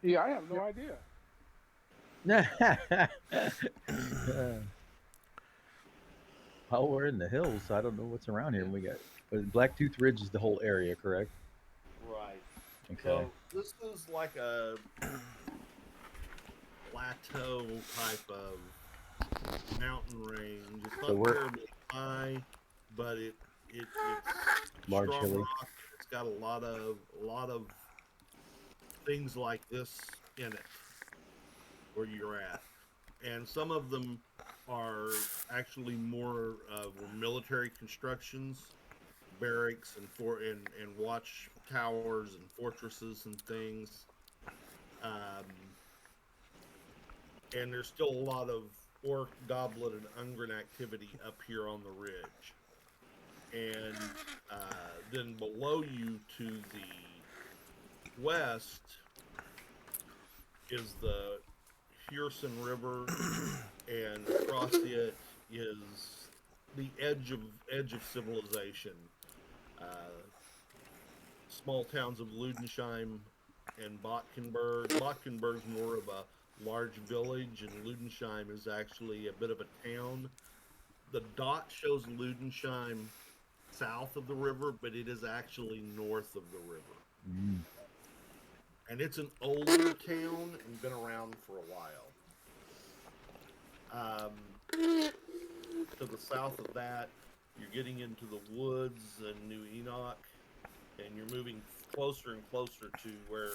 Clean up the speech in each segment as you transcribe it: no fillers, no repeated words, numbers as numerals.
Yeah, I have no idea. Well, we're in the hills, so I don't know what's around here. We got but Blacktooth Ridge is the whole area, correct? Right. Okay. So this is like a plateau type of mountain range. It's So not we're terribly high, but it's large strong hilly. rock. It's got a lot of things like this in it where you're at, and some of them are actually more were military constructions, barracks and watch towers and fortresses and things. Um, and there's still a lot of orc, goblin, and ungren activity up here on the ridge. And then below you to the west is the Pearson River, and across it is the edge of civilization. Uh, Small towns of Ludensheim and Botkenberg. Botkenberg's more of a large village, and Ludensheim is actually a bit of a town. The dot shows Ludensheim south of the river, but it is actually north of the river. Mm. And it's an older town and been around for a while. To the south of that, you're getting into the woods and New Enoch, and you're moving closer and closer to where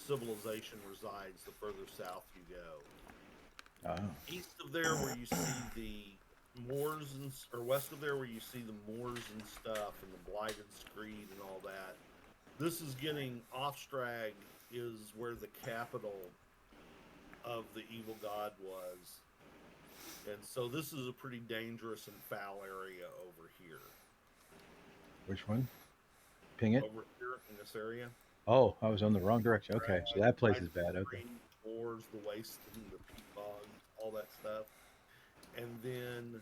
civilization resides the further south you go. Oh. East of there, where you see the moors or west of there, where you see the moors and stuff, and the blighted screed and all that. This is getting Offstrag is where the capital of the evil god was, and so this is a pretty dangerous and foul area over here. Which one? Ping it. Over here in this area, Oh, I was on the wrong direction. Okay, so drag, that place blighted is bad. Okay. screed, moors, the waste, and the peat bog, all that stuff. And then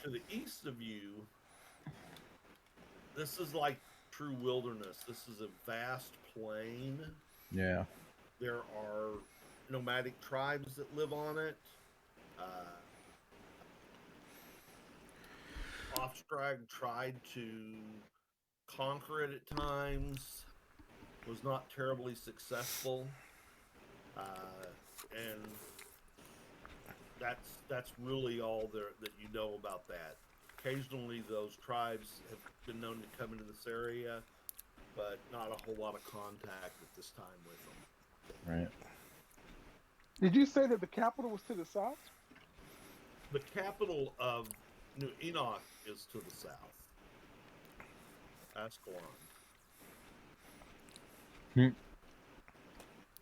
to the east of you, this is like true wilderness. This is a vast plain. Yeah. There are nomadic tribes that live on it. Uh, Offstrag tried to conquer it at times, was not terribly successful, and that's really all there that you know about that. Occasionally, those tribes have been known to come into this area, but not a whole lot of contact at this time with them. Right. Did you say that the capital was to the south? The capital of New Enoch is to the south, Ascalon, Hmm.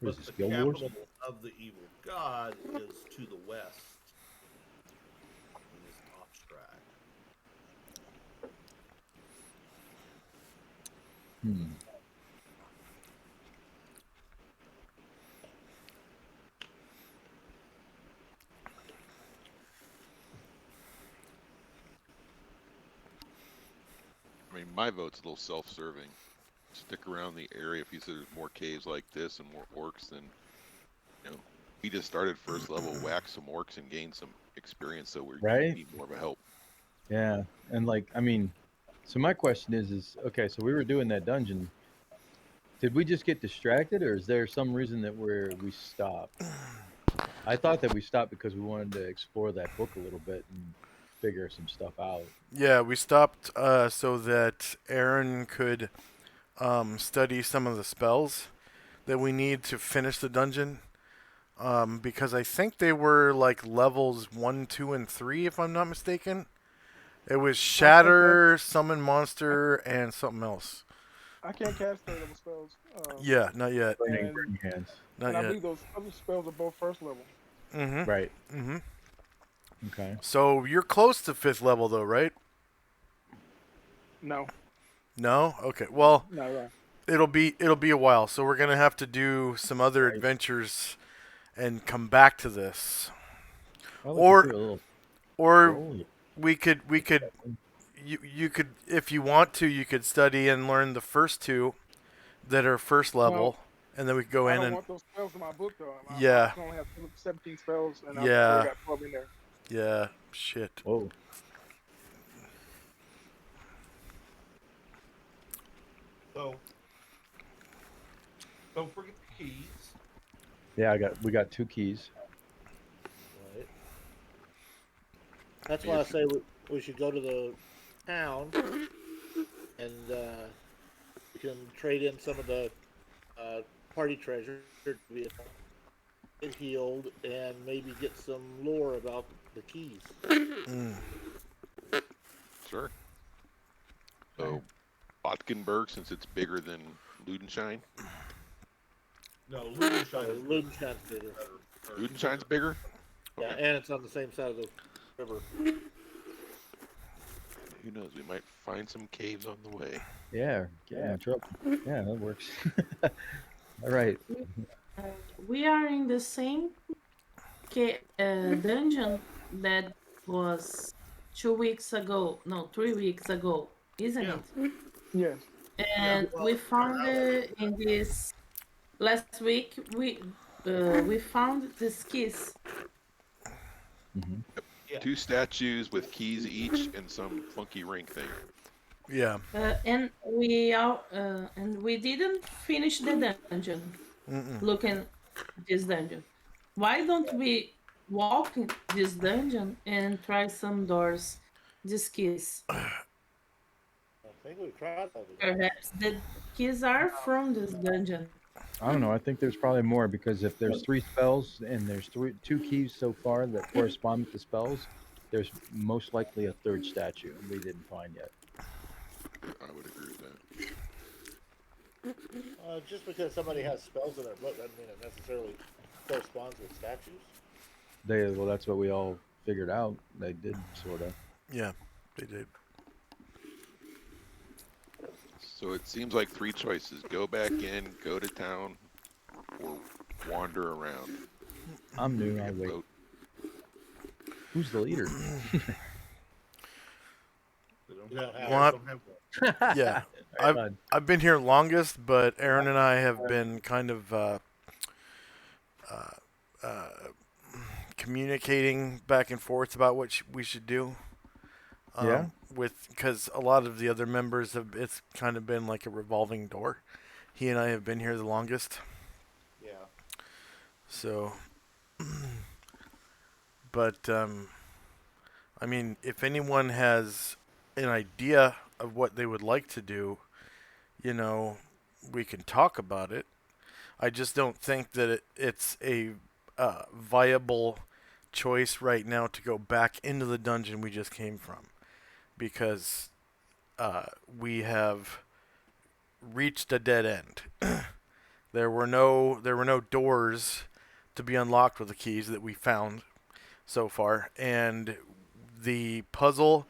What is but this? the Guild Wars? capital of the evil god is to the west, and is Obstrag. Hmm. I mean, my vote's a little self-serving. Stick around the area if you see there's more caves like this and more orcs. Then we just started first level, whack some orcs and gain some experience. So we Right. need more of a help. Yeah. And like, I mean, so my question is okay. So we were doing that dungeon. Did we just get distracted, or is there some reason that we stopped? I thought that we stopped because we wanted to explore that book a little bit and figure some stuff out. Yeah, we stopped so that Aaron could study some of the spells that we need to finish the dungeon. Because I think they were like levels 1, 2, and 3, if I'm not mistaken. It was I can't cast. Shatter, Summon I, Monster, and something else. I can't cast third level spells. Yeah, not yet. And Burning hands. Not I yet. believe those other spells are both first level. Mm-hmm. Right. Mm-hmm. Okay. So you're close to 5th level, though, right? No, No. Okay. Well, not right. it'll be a while. So we're gonna have to do some other Right. adventures and come back to this. Well, we could Or do a little or scroll. we could you could, if you want to, you could study and learn the first two that are first No, level. and then we could go I in don't and want those spells in my book though. Yeah. I can only have 17 spells, and I've Yeah. already got 12 in there. yeah, shit. Whoa. So don't forget the keys. Yeah, we got 2 keys. Right. That's why I say we should go to the town and we can trade in some of the party treasure to get healed and maybe get some lore about the keys. Sure. So, Botkenberg, since it's bigger than Ludenschein. No, Ludenschein is Ludenschein's bigger. Ludenschein's bigger? Yeah, and it's on the same side of the river. Who knows? We might find some caves on the way. Yeah, yeah, trouble. Yeah, that works. All right. We are in the same dungeon that was 2 weeks ago. No, 3 weeks ago, isn't Yeah. it? Yes. And well, we found in this last week. We found these keys. Mm-hmm. Yeah. 2 statues with keys each and some funky ring thing. Yeah. And we didn't finish the dungeon. Looking this dungeon. Why don't we walk in this dungeon and try some doors? These keys. I think we've tried all these. Perhaps the keys are from this dungeon. I don't know. I think there's probably more because if there's 3 spells and there's 2 keys so far that correspond with the spells, there's most likely a 3rd statue we didn't find yet. I would agree with that. Just because somebody has spells in their book doesn't mean it necessarily corresponds with statues. Well, that's what we all figured out. They did sort of. Yeah, they did. So it seems like 3 choices. Go back in, go to town, or wander around. I'm new. I wait. Vote. Who's the leader? They don't have, What? don't have one. Yeah. Right on. I've been here longest, but Aaron and I have been kind of communicating back and forth about what we should do. Yeah? Because a lot of the other members it's kind of been like a revolving door. He and I have been here the longest. Yeah. So, but I mean, if anyone has an idea of what they would like to do, you know, we can talk about it. I just don't think that it's a viable choice right now to go back into the dungeon we just came from, because we have reached a dead end. There were no doors to be unlocked with the keys that we found so far, and the puzzle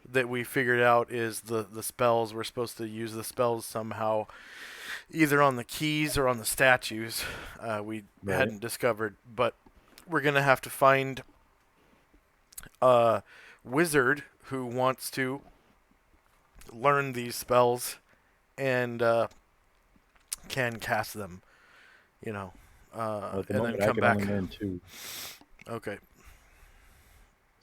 that we figured out is the spells. We're supposed to use the spells somehow, either on the keys or on the statues. We Right. hadn't discovered, but we're gonna have to find a wizard who wants to learn these spells and can cast them. You know, Well, at the and moment, then I come can back. only learn 2. Okay,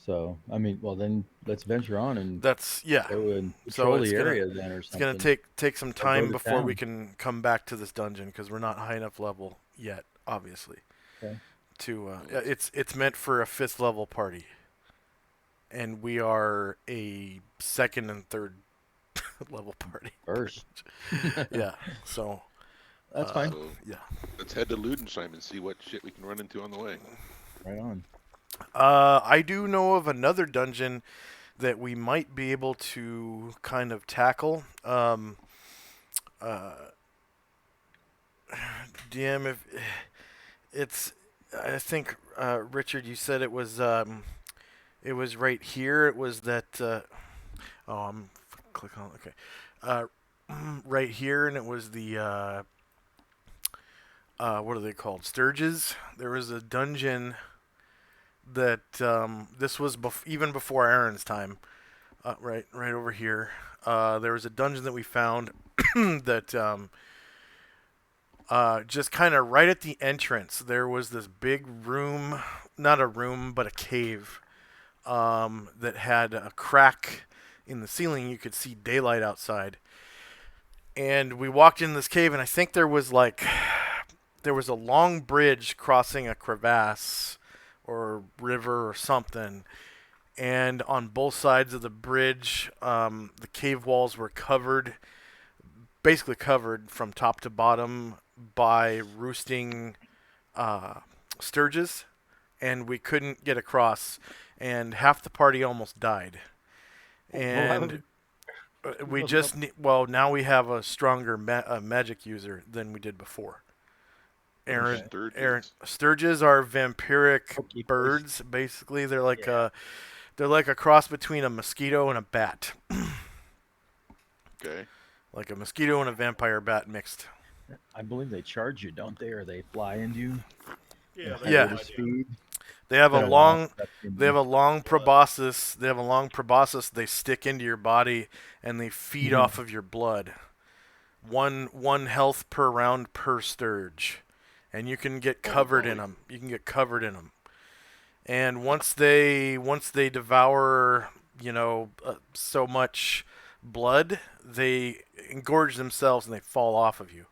So, I mean, well, then let's venture on and that's yeah. go and So patrol it's the gonna- area then or It's something. gonna take some time to before we town. can come back to this dungeon because we're not high enough level yet, obviously. Okay. To it's meant for a 5th level party, and we are a 2nd and 3rd level party. First. Yeah, so That's fine. So yeah. let's head to Ludenschein and see what shit we can run into on the way. Right on. I do know of another dungeon that we might be able to kind of tackle. DM, if it's, I think Richard, you said it was right here. It was that. I'm click on. Okay, right here, and it was the. What are they called? Sturges. There was a dungeon that this was even before Aaron's time. Right over here. There was a dungeon that we found that just kind of right at the entrance, there was this big room, not a room, but a cave that had a crack in the ceiling. You could see daylight outside. And we walked in this cave, and I think there was a long bridge crossing a crevasse or river or something. And on both sides of the bridge, the cave walls were basically covered from top to bottom by roosting sturges, and we couldn't get across, and half the party almost died. And we just now we have a stronger magic user than we did before. Aaron, sturges are vampiric birds. Basically, they're like a cross between a mosquito and a bat. Okay. Like a mosquito and a vampire bat mixed. I believe they charge you, don't they? Or they fly into you? Yeah. Speed. They have a long proboscis. They have a long proboscis. They stick into your body and they feed off of your blood. One health per round per sturge, and you can get covered in them. And once they devour, so much blood, they engorge themselves and they fall off of you.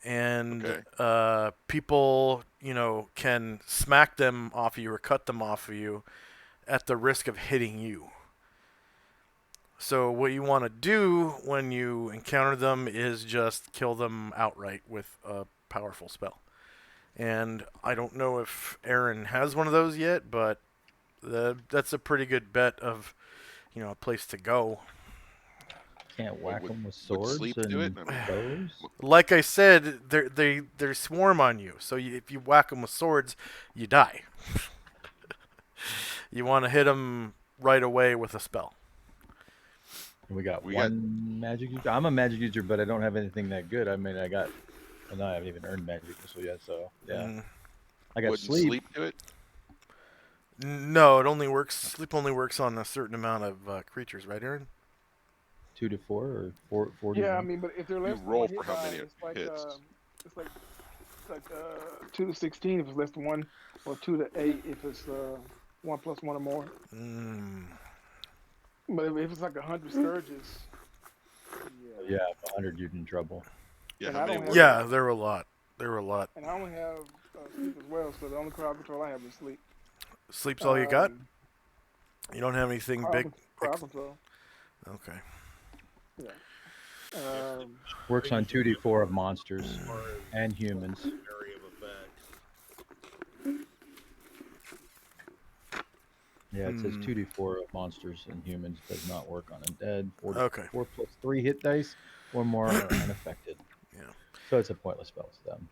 And people, can smack them off of you or cut them off of you at the risk of hitting you. So what you want to do when you encounter them is just kill them outright with a powerful spell. And I don't know if Aaron has one of those yet, but that's a pretty good bet of, a place to go. Can't whack them with swords sleep and do it? bows? Like I said, they swarm on you. So if you whack them with swords, you die. You want to hit them right away with a spell. We got magic user. I'm a magic user, but I don't have anything that good. I mean, I haven't even earned magic missile yet, so yeah. I got sleep. Do it? No, it only works. Sleep only works on a certain amount of creatures, right, Aaron? 2 to 4 or 4? 4 yeah, I mean, but if they're less than roll one for hit how die, many hits. It's like 2 to 16 if it's less than 1, or 2 to 8 if it's 1 plus 1 or more. But if it's like 100 sturges, Yeah, 100 you're in trouble. Yeah, there were a lot. And I only have sleep as well, so the only crowd control I have is sleep. Sleep's all you got? You don't have anything big? Crowd control. Okay. Yeah. Works on 2d4 of monsters and humans. Area of effect. Yeah, it says 2d4 of monsters and humans, does not work on undead. 4 plus 3 hit dice or more are unaffected. Yeah. So it's a pointless spell to them.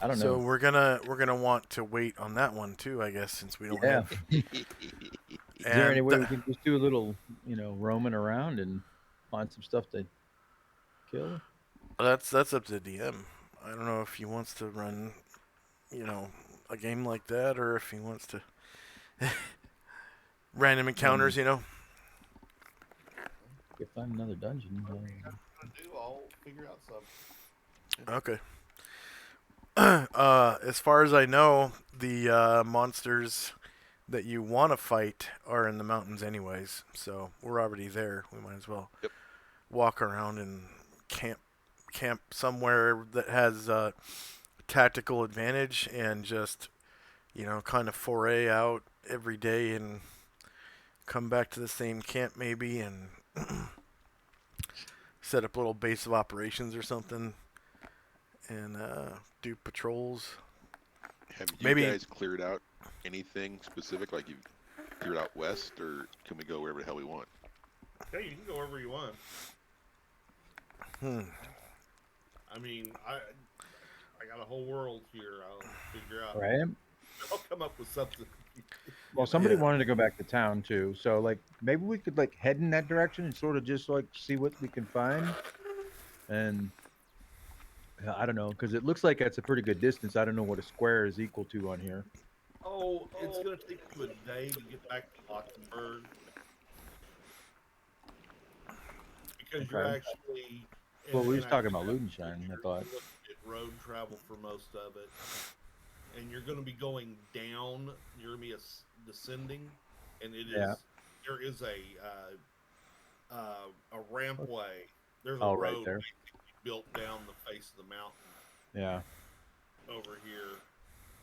I don't know. So we're gonna want to wait on that one too, I guess, since we don't have. Is there any way we can just do a little, roaming around and find some stuff to kill? That's up to DM. I don't know if he wants to run, a game like that, or if he wants to random encounters. If find another dungeon. I'll figure out something. Okay. As far as I know, the monsters that you want to fight are in the mountains anyways, so we're already there. We might as well walk around and camp somewhere that has tactical advantage and just, kind of foray out every day and come back to the same camp maybe and set up a little base of operations or something and do patrols. Have you guys cleared out anything specific? Like you've cleared out west, or can we go wherever the hell we want? Yeah, you can go wherever you want. I mean, I got a whole world here. I'll figure out. Right. I'll come up with something. Well, somebody wanted to go back to town too, so maybe we could head in that direction and sort of just see what we can find. And I don't know, because it looks like it's a pretty good distance. I don't know what a square is equal to on here. Oh, it's gonna take you a day to get back to Mockingbird because you're actually. Well, we was talking about Ludenshine, I thought. road travel for most of it, and you're going to be going down. You're going to be descending, and there is a rampway. There's a Oh, right road there. built down the face of the mountain Yeah. over here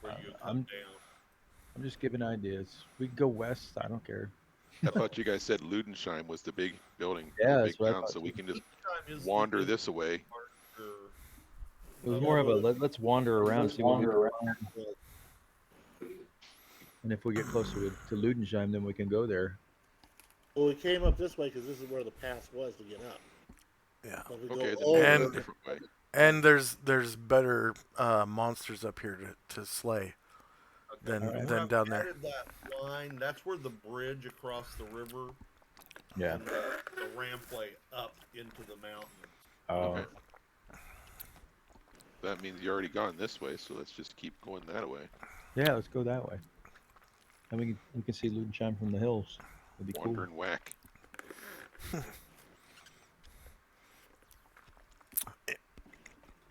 where you come I'm down. I'm just giving ideas. We can go west. I don't care. I thought you guys said Ludensheim was the big building, Yeah, the that's big what I town, thought so we too. can just Ludensheim is the wander big this away. marker. It was more of a let's wander around, see what we can. And if we get closer to Ludensheim, then we can go there. Well, we came up this way because this is where the pass was to get up. Yeah. But we Okay, go then maybe over. a And- different way. And there's better monsters up here to slay than Alright. Where I've down there. added that line, that's where the bridge across the river Yeah. and the rampway up into the mountain. Oh. Okay. That means you're already gone this way, so let's just keep going that way. Yeah, let's go that way. And we can see Ludensheim from the hills. That'd be Wander cool. and whack.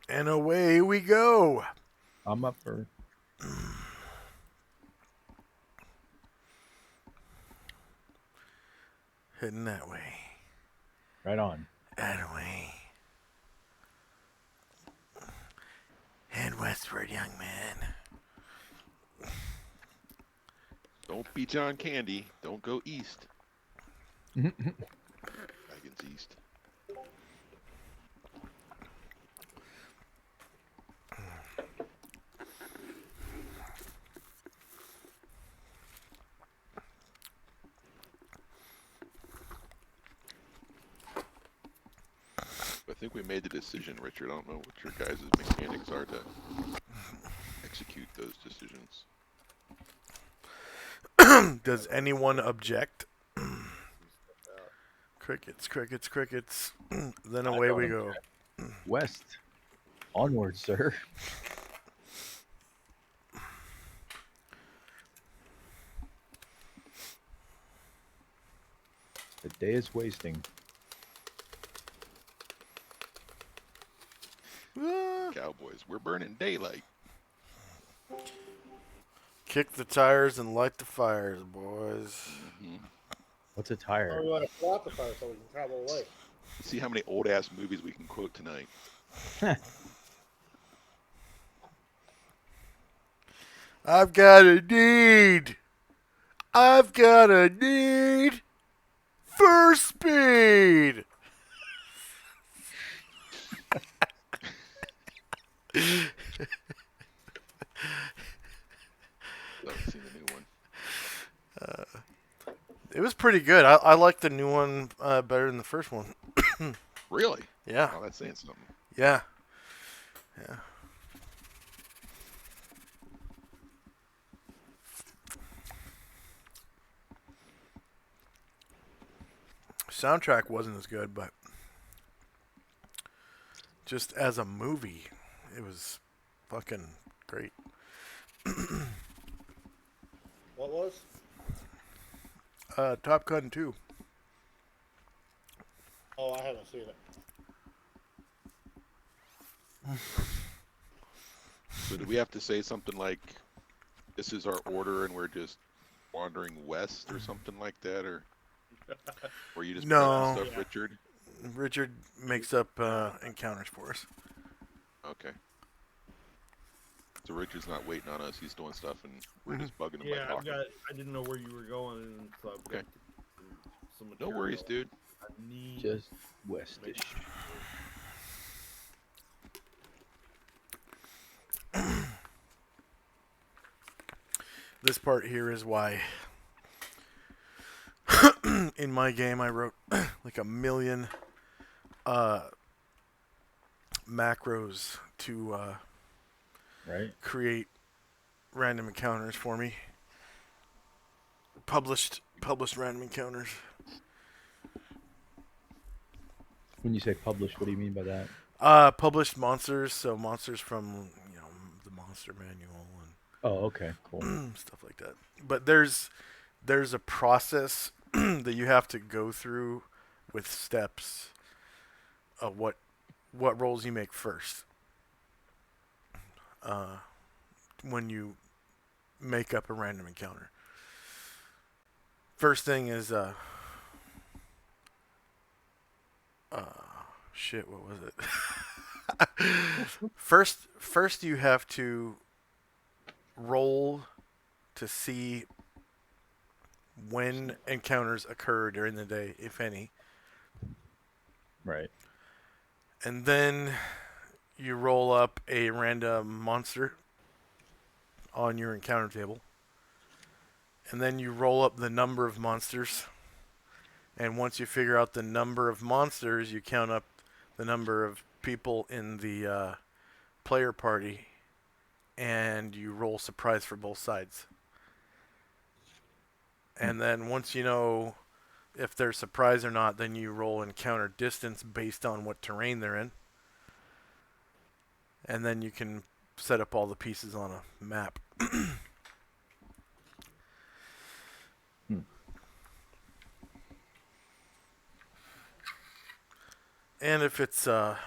And away we go. I'm up for it. Heading that way. Right on. And away. Head westward, young man. Don't be John Candy. Don't go east. Dragons east. I think we made the decision, Richard. I don't know what your guys' mechanics are to execute those decisions. Does anyone object? Crickets, crickets, crickets. Then away we go. West. Onward, sir. The day is wasting. Cowboys, we're burning daylight. Kick the tires and light the fires, boys. What's a Oh, tire? we want to plot the fire so we can travel away. See how many old ass movies we can quote tonight. I've got a need. I've got a need for speed. Haven't seen the new one. It was pretty good. I like the new one better than the first one. Really? Yeah, Oh, that's saying something. yeah. Soundtrack wasn't as good, but just as a movie, it was fucking great. What was? Top Gun 2. Oh, I haven't seen it. So do we have to say something like, this is our order and we're just wandering west or something like that? Or you just No. put stuff, Richard? Richard makes up encounters for us. Okay. So Richard's not waiting on us. He's doing stuff and we're just bugging him Yeah, by talking. I didn't know where you were going, and so I've got Okay. some No material. worries, dude. I need Just to make westish. This part here is why in my game I wrote like a million macros to Right? create random encounters for me. Published random encounters. When you say published, what do you mean by that? Published monsters, so monsters from the monster manual Oh, okay, cool. and stuff like that. But there's a process that you have to go through with steps of what rolls you make first. when you make up a random encounter. First thing is shit, what was it? first you have to roll to see when encounters occur during the day, if any. Right. And then you roll up a random monster on your encounter table. And then you roll up the number of monsters. And once you figure out the number of monsters, you count up the number of people in the player party. And you roll surprise for both sides. And then once you know if they're surprise or not, then you roll encounter distance based on what terrain they're in. And then you can set up all the pieces on a map. And if it's a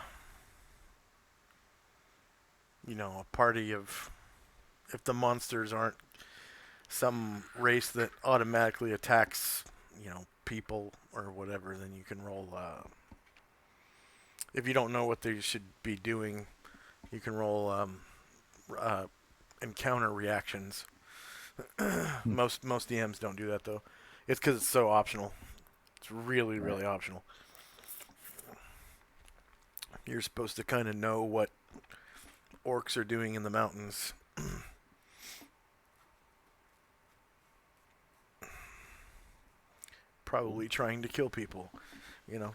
party of, if the monsters aren't some race that automatically attacks, people or whatever, then you can roll. If you don't know what they should be doing, you can roll encounter reactions. Most DMs don't do that though. It's because it's so optional. It's really, really optional. You're supposed to kind of know what orcs are doing in the mountains. Probably trying to kill people, Have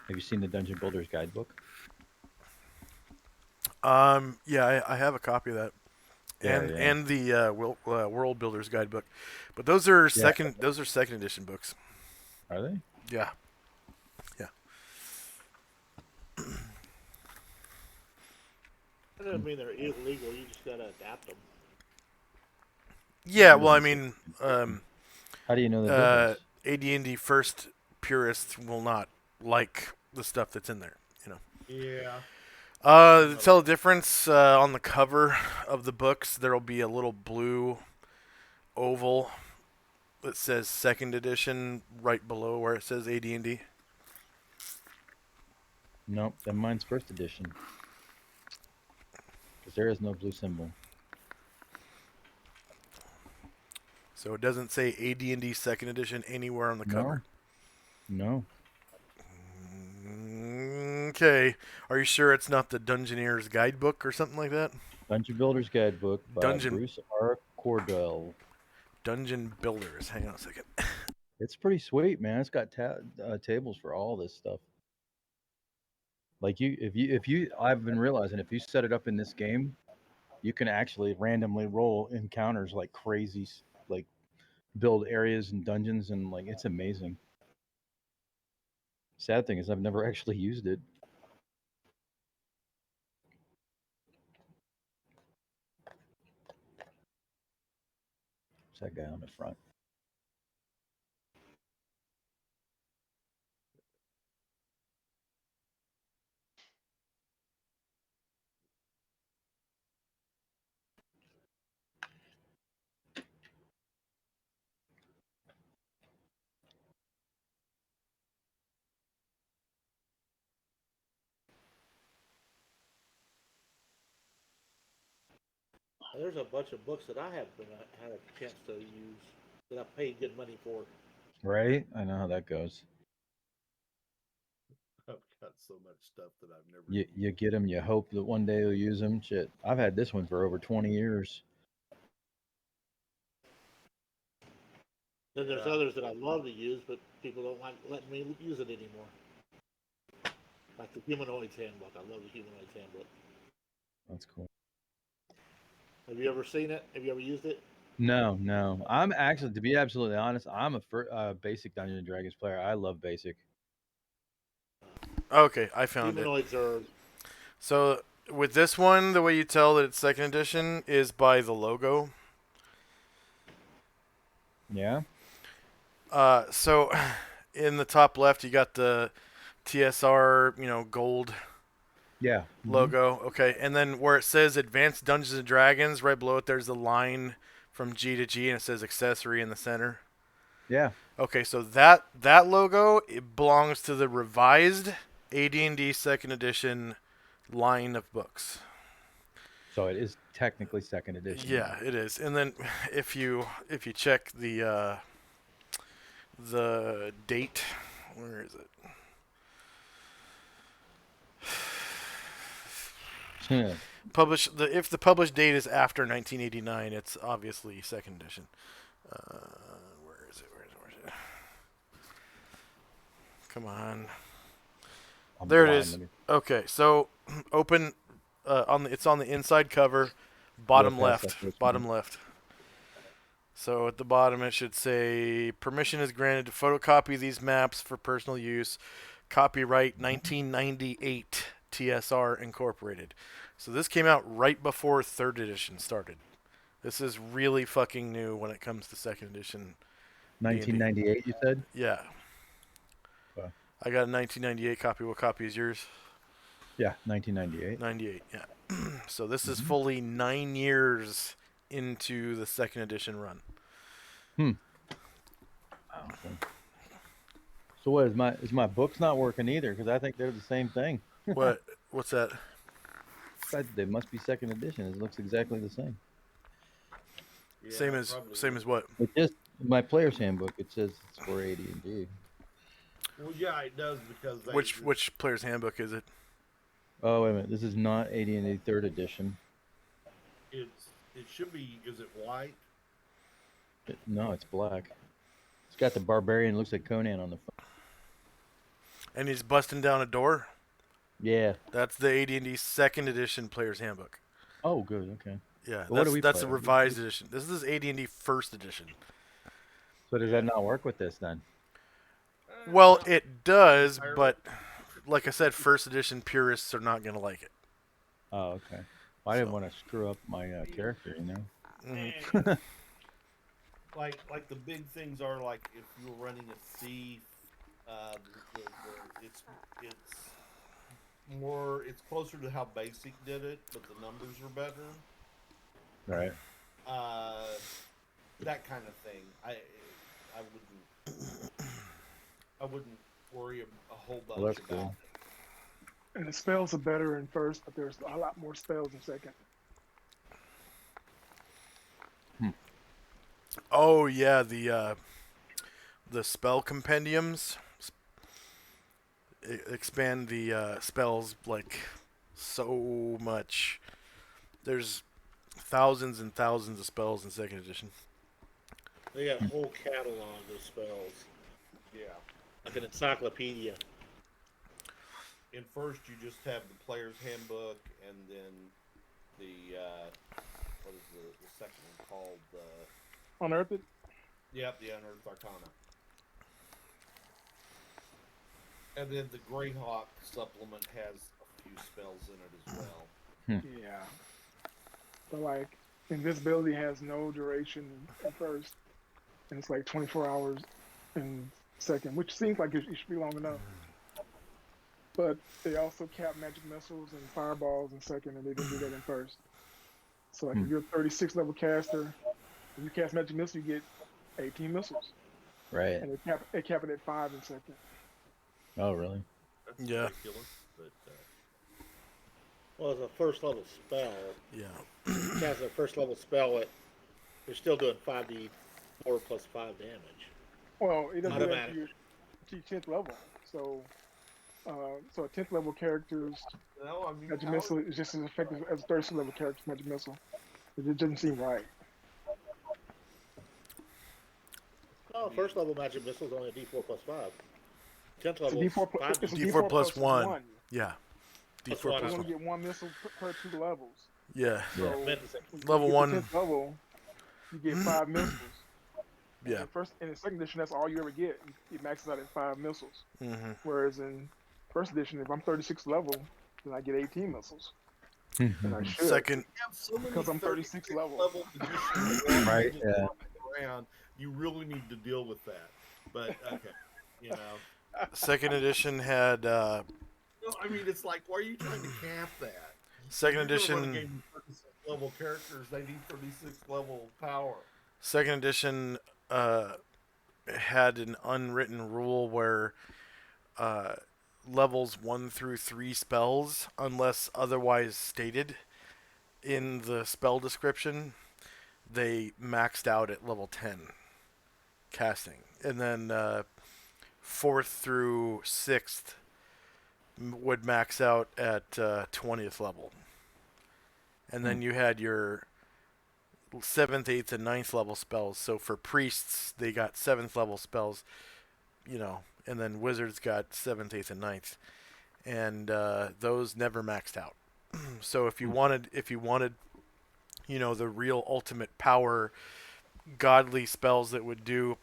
you seen the Dungeon Builder's Guidebook? Yeah, I have a copy of that, and the World Builder's Guidebook, but those are second edition books. Are they? Yeah. That doesn't mean they're illegal. You just gotta adapt them. Yeah, well, I mean, how do you know the difference? AD&D first purists will not like the stuff that's in there. Yeah. To tell the difference, on the cover of the books, there will be a little blue oval that says second edition right below where it says AD&D. Nope, then mine's first edition. Because there is no blue symbol. So it doesn't say AD&D second edition anywhere on the cover? No. Okay. Are you sure it's not the Dungeoneer's Guidebook or something like that? Dungeon Builder's Guidebook by Bruce R. Cordell. Dungeon Builders. Hang on a second. It's pretty sweet, man. It's got tables for all this stuff. Like I've been realizing if you set it up in this game, you can actually randomly roll encounters like crazy, like build areas and dungeons, and like it's amazing. Sad thing is I've never actually used it. There's that guy on the front. There's a bunch of books that I haven't had a chance to use that I paid good money for. Right? I know how that goes. I've got so much stuff that I've never. You get them, you hope that one day you'll use them. Shit, I've had this one for over 20 years. Then there's others that I love to use, but people don't like letting me use it anymore. Like the Humanoids Handbook. I love the Humanoids Handbook. That's cool. Have you ever seen it? Have you ever used it? No. I'm actually, to be absolutely honest, I'm a basic Dungeons and Dragons player. I love basic. Okay, I found Humanoids it. So with this one, the way you tell that it's second edition is by the logo. Yeah. So in the top left, you got the TSR, gold Yeah. logo. Okay, and then where it says Advanced Dungeons and Dragons, right below it, there's the line from G to G, and it says accessory in the center. Yeah. Okay, so that logo, it belongs to the revised AD&D Second Edition line of books. So it is technically second edition. Yeah, it is. And then if you check the date, where is it? Yeah. If the published date is after 1989, it's obviously second edition. Where is it? Come on. I'm There it blind, is. let me- Okay, so open it's on the inside cover, bottom Yeah, past that left, first bottom one. left. So at the bottom it should say permission is granted to photocopy these maps for personal use. Copyright 1998 TSR Incorporated. So this came out right before third edition started. This is really fucking new when it comes to second edition. 1998, you said? Yeah. Okay. I got a 1998 copy. What copy is yours? Yeah, 1998. 98, yeah. So this is fully 9 years into the second edition run. Okay. So what is my book's not working either? Because I think they're the same thing. What's that? They must be second edition. It looks exactly the same. Yeah, Same as what? It just my player's handbook. It says it's for AD&D. Well, yeah, it does because they, Which player's handbook is it? Oh wait a minute. This is not AD&D third edition. it should be. Is it white? No, it's black. It's got the barbarian. Looks like Conan on the front. And he's busting down a door? Yeah. That's the AD&D second edition player's handbook. Oh, good. Okay. Yeah, Well, what do we that's play? a revised edition. This is AD&D first edition. So does that not work with this then? Well, it does, but like I said, first edition purists are not going to like it. Oh, okay. Well, I didn't want to screw up my character, you know. Mhm. Like the big things are like if you're running a thief, it's closer to how basic did it, but the numbers are better. Right. That kind of thing. I wouldn't worry a whole bunch Well, that's about cool. it. And the spells are better in first, but there's a lot more spells in second. Oh yeah, the spell compendiums expand the spells like so much. There's thousands and thousands of spells in second edition. They got a whole catalog of spells, Yeah. like an encyclopedia. In first, you just have the player's handbook, and then the what is the second one called? Unearthed? Yep, the Unearthed Arcana. And then the Greyhawk supplement has a few spells in it as well. Yeah. But like, invisibility has no duration at first, and it's like 24 hours in second, which seems like it should be long enough. But they also cap magic missiles and fireballs in second, and they didn't do that in first. So like, if you're a 36 level caster, if you cast magic missile, you get 18 missiles, Right. and they cap it at 5 in second. Oh, really? That's Yeah. ridiculous, but Well, it's a first level spell. Yeah. You cast a first level spell, you're still doing 5d4 plus 5 damage. Well, it doesn't do that Automatic. to your 10th level. So, so a 10th level character's no, I mean, magic how- missile is just as effective as a 36 level character's magic missile. It just doesn't seem right. Oh, first level magic missile is only a d4 plus 5. 10th It's a level D4, is 5. it's a D4 plus 1. Yeah. Plus D4 one. plus You one. only get 1 missile per 2 levels. Yeah. So Yeah. when Level you get 1. to 10th level, you get 5 missiles. Yeah. In the second edition, that's all you ever get. It maxes out at 5 missiles. Mm-hmm. Whereas in first edition, if I'm 36 level, then I get 18 missiles. And I should. Second. you have so many Because I'm 36 level. editions Right, yeah. around, you really need to deal with that. But okay, you know, Second edition had I mean, it's like, why are you trying to cap that? Second If you're gonna run a edition. game with 36 level characters, they need 36 level power. Second edition had an unwritten rule where uh, levels 1 through 3 spells, unless otherwise stated in the spell description, they maxed out at level 10 casting. And then 4th through 6th would max out at 20th level. And then you had your 7th, 8th, and 9th level spells. So for priests, they got 7th level spells, and then wizards got 7th, 8th, and 9th. And those never maxed out. So if you wanted, the real ultimate power, godly spells that would do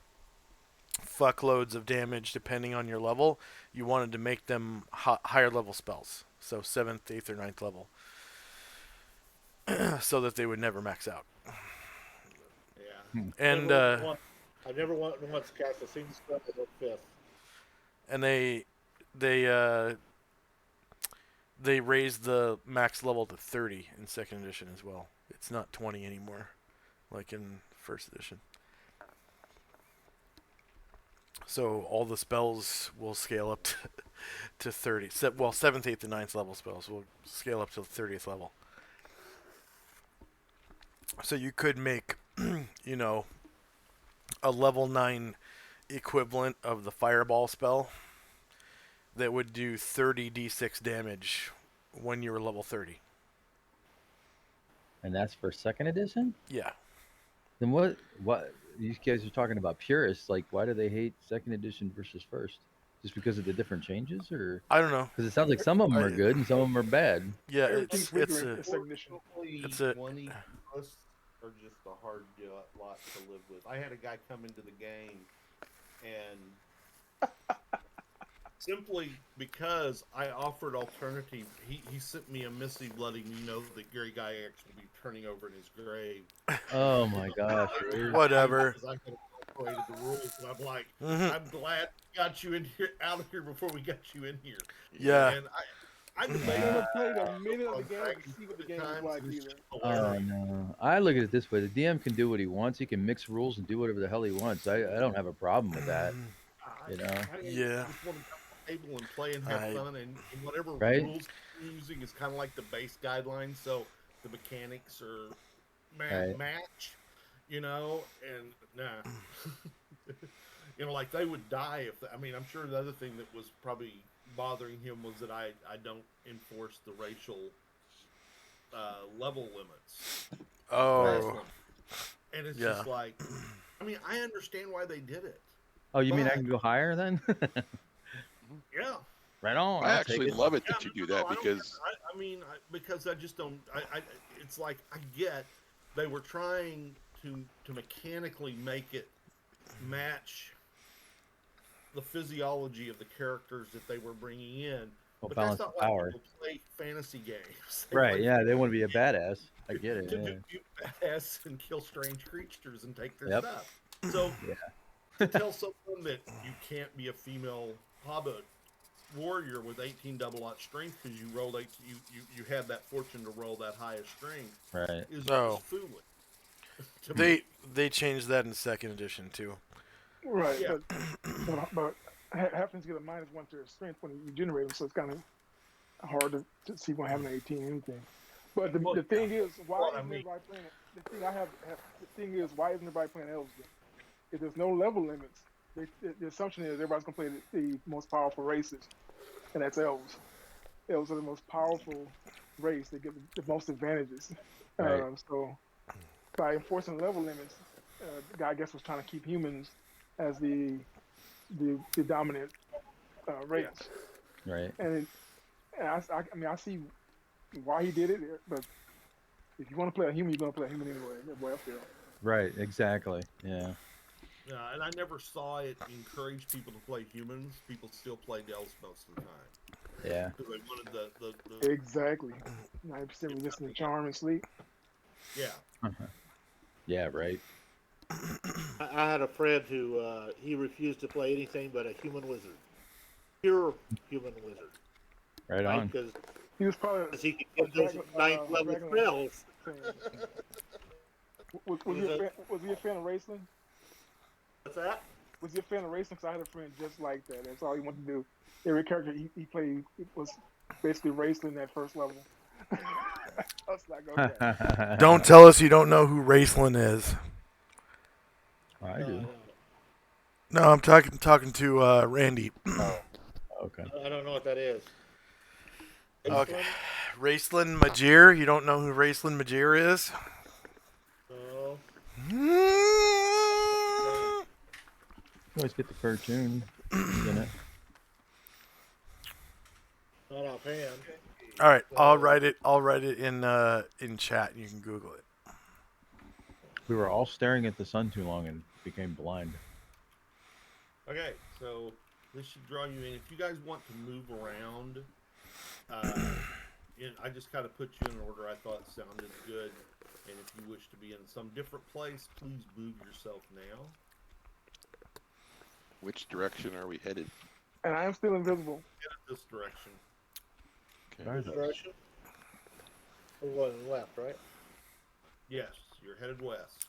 fuckloads of damage depending on your level, you wanted to make them higher level spells. So 7th, 8th, or 9th level. So that they would never max out. Yeah. And I never once cast a single spell above 5th. and they raised the max level to 30 in second edition as well. It's not 20 anymore, like in first edition. So all the spells will scale up to 30. Well, 7th, 8th, and 9th level spells will scale up to the 30th level. So you could make, a level 9 equivalent of the fireball spell that would do 30 d6 damage when you were level 30. And that's for second edition? Yeah. Then what you guys are talking about purists, like why do they hate second edition versus first? Just because of the different changes, or I don't know. because it sounds like some of them are good and some of them are bad. Yeah, Everything's weaker in second edition. It's a- 20 plus are just a hard lot to live with. I had a guy come into the game, and simply because I offered alternative, he sent me a missive letting me know that Gary Gygax will be turning over in his grave. Oh my gosh. Really? Whatever. Because I could have incorporated the rules, and I'm like, Mhm. I'm glad we got you in here, out of here before we got you in here. Yeah. And I They debated never that. played a on minute of the game to Dragon see what the at game was times, like and it's either. just Oh hilarious. no. I look at it this way: the DM can do what he wants. He can mix rules and do whatever the hell he wants. I don't have a problem with that. I- You know? I Yeah. just want to come to the table and play and have fun, and whatever Right? rules you're using is kind of like the base guidelines, so the mechanics are Right. match, and nah. Like they would die if, I'm sure the other thing that was probably bothering him was that I don't enforce the racial level limits. Oh. And it's Yeah. just like, I understand why they did it. Oh, you mean I But- can go higher then? Yeah. Right on. I I'll actually take it. love it that you do that I don't because get- because I just don't. It's like I get they were trying to mechanically make it match the physiology of the characters that they were bringing in. Well, But balance that's the not power. why people play fantasy games. They Right, play yeah, they want to be a badass. I get it. to Yeah. be badass and kill strange creatures and take their Yep. stuff. So Yeah. to tell someone that you can't be a female hobbit warrior with 18 double-aught strength because you rolled you had that fortune to roll that highest strength Right. is No. just foolish. To me. They changed that in second edition too. Right, Yeah. but happens to get a -1 to their strength when you generate them, so it's kind of hard to see one having an 18 or anything. But the thing is, why isn't everybody playing it? The thing is, why isn't everybody playing Elves then? If there's no level limits, the assumption is everybody's gonna play the most powerful races, and that's Elves. Elves are the most powerful race. They get the most advantages. Right. So by enforcing level limits, the guy I guess was trying to keep humans as the dominant race. Right. And I see why he did it, but if you want to play a human, you're gonna play a human anyway. That's the way I feel. Right. Exactly. Yeah. Yeah, and I never saw it encourage people to play humans. People still played elves most of the time Yeah. because they wanted the Exactly. 90% resistant to charm and sleep. yeah. Yeah. Right. I had a friend who he refused to play anything but a human wizard, pure human wizard. Right right? on. Because He was probably he could a get those ninth level Dragonlance spells. fan. Was he a fan of racing? What's that? Was he a fan of racing? Because I had a friend just like that. That's all he wanted to do. Every character he played was basically racing that first level. I was like, okay. Don't tell us you don't know who Raceland is. I do. No, I'm talking to Randy. Oh, okay. I don't know what that is. Okay. Raceland Majir. You don't know who Raceland Majir is? Oh. You always get the cartoon in it. Not offhand. All right, I'll write it. I'll write it in chat. You can Google it. We were all staring at the sun too long and became blind. Okay, so this should draw you in. If you guys want to move around, I just kind of put you in an order I thought sounded good. And if you wish to be in some different place, please move yourself now. Which direction are we headed? And I am still invisible. Head in this direction. Sorry, Which direction? We're going left, right? Yes, you're headed west.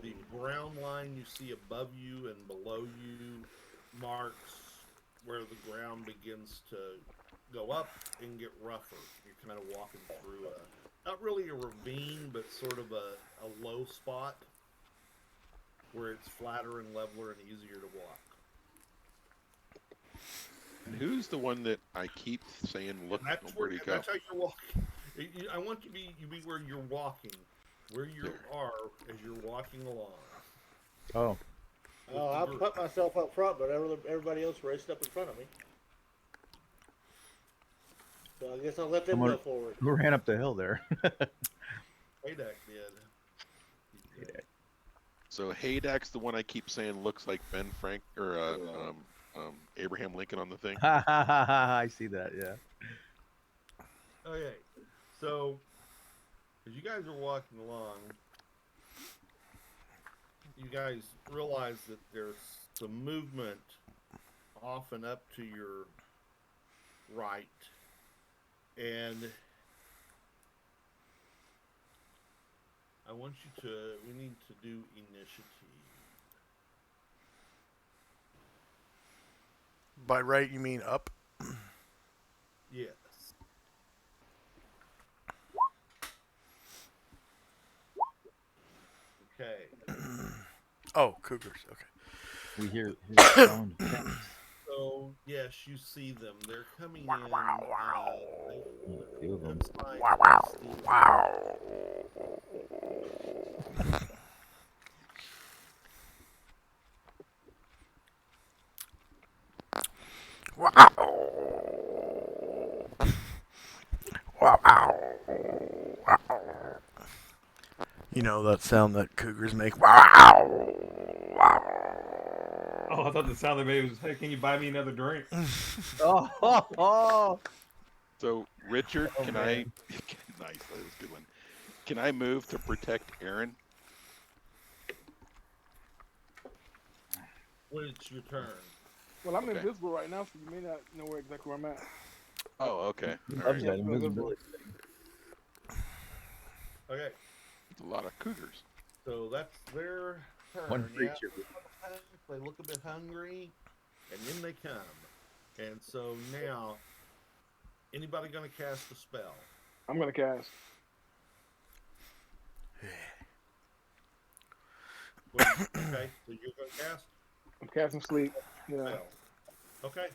The ground line you see above you and below you marks where the ground begins to go up and get rougher. You're kind of walking through not really a ravine, but sort of a low spot where it's flatter and leveler and easier to walk. And who's the one that I keep saying, look, where'd he go? That's how you're walking. I want you to be where you're walking, where you are as you're walking along. Oh, Oh, I'll put myself up front, but everybody else raced up in front of me. So I guess I'll let them go forward. who ran up the hill there? Haydak did. So Haydak's the one I keep saying looks like Ben Frank or Abraham Lincoln on the thing. I see that. Yeah. Okay, so as you guys are walking along, you guys realize that there's some movement off and up to your right, and I want you to, we need to do initiative. By right, you mean up? Yes. Okay. Oh, cougars. Okay. We hear sound. So yes, you see them. They're coming in. A few of them. You know that sound that cougars make. Oh, I thought the sound they made was, "Hey, can you buy me another drink?" Oh. So Richard, Oh, can man. I? Nice, that was a good one. Can I move to protect Aaron? When it's your turn. Well, I'm Okay. invisible right now, so you may not know exactly where I'm at. Oh, okay. He All loves right. that invisibility. Okay. It's a lot of cougars. So that's their turn. One for Yeah. each. They look a bit hungry, and then they come. And so now, anybody going to cast a spell? I'm gonna cast. Okay, so you're going to cast I'm casting sleep. Yeah. spell. Okay.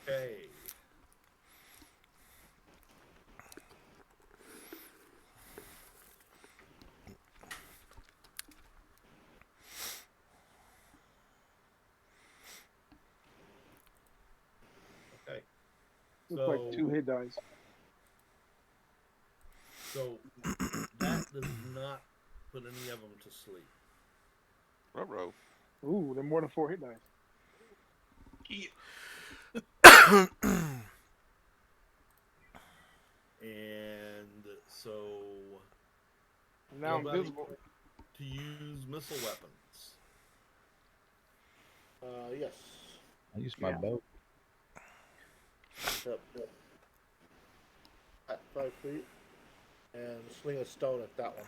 Okay. Okay. Looks like 2 hit dice. So that does not put any of them to sleep. Ruh-roh. Ooh, they're more than 4 hit dice. And so And now I'm nobody visible. to use missile weapons. Yes. I use my Yeah. bow. Yep. At 5 feet. And sling a stone at that one.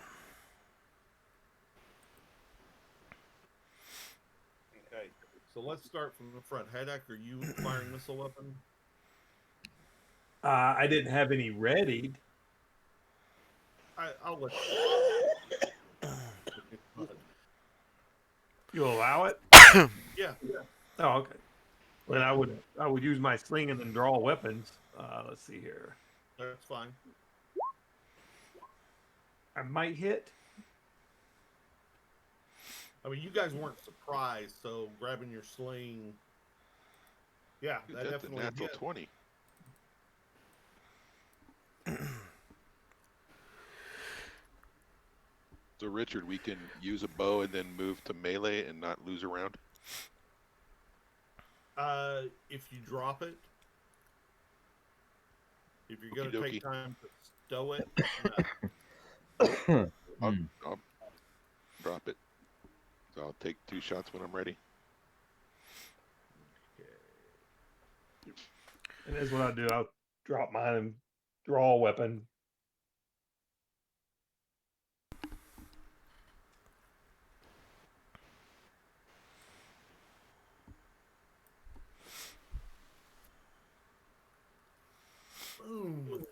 Okay. So let's start from the front. Hadak, are you firing missile weapon? I didn't have any ready. I'll let you. You allow it? Yeah. Oh, okay. Well, Yeah. I would use my sling and then draw weapons. Let's see here. That's fine. I might hit. I mean, you guys weren't surprised, so grabbing your sling. Yeah, Dude, that that's a definitely natural hit. 20. So, Richard, we can use a bow and then move to melee and not lose a round? If you drop it, if you're going to Okey-dokey. take time to stow it, I'll drop it. So I'll take 2 shots when I'm ready. And that's what I do. I'll drop mine and draw a weapon. boom.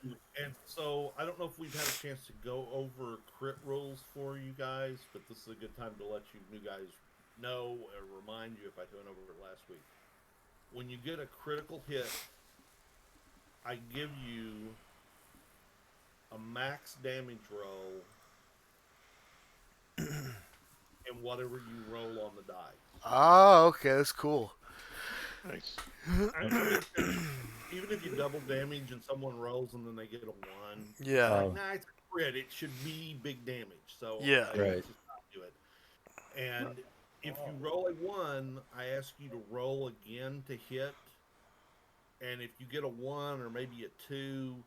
And so I don't know if we've had a chance to go over crit rules for you guys, but this is a good time to let you new guys know or remind you if I went over it last week. When you get a critical hit, I give you a max damage roll and whatever you roll on the die. Ah, okay, that's cool. Nice. I mean, even if you double damage and someone rolls and then they get a 1, Yeah. Oh. like, nah, it's a crit. It should be big damage. So Yeah. I Right. just not do it. And if you roll a 1, I ask you to roll again to hit. And if you get a 1 or maybe a 2,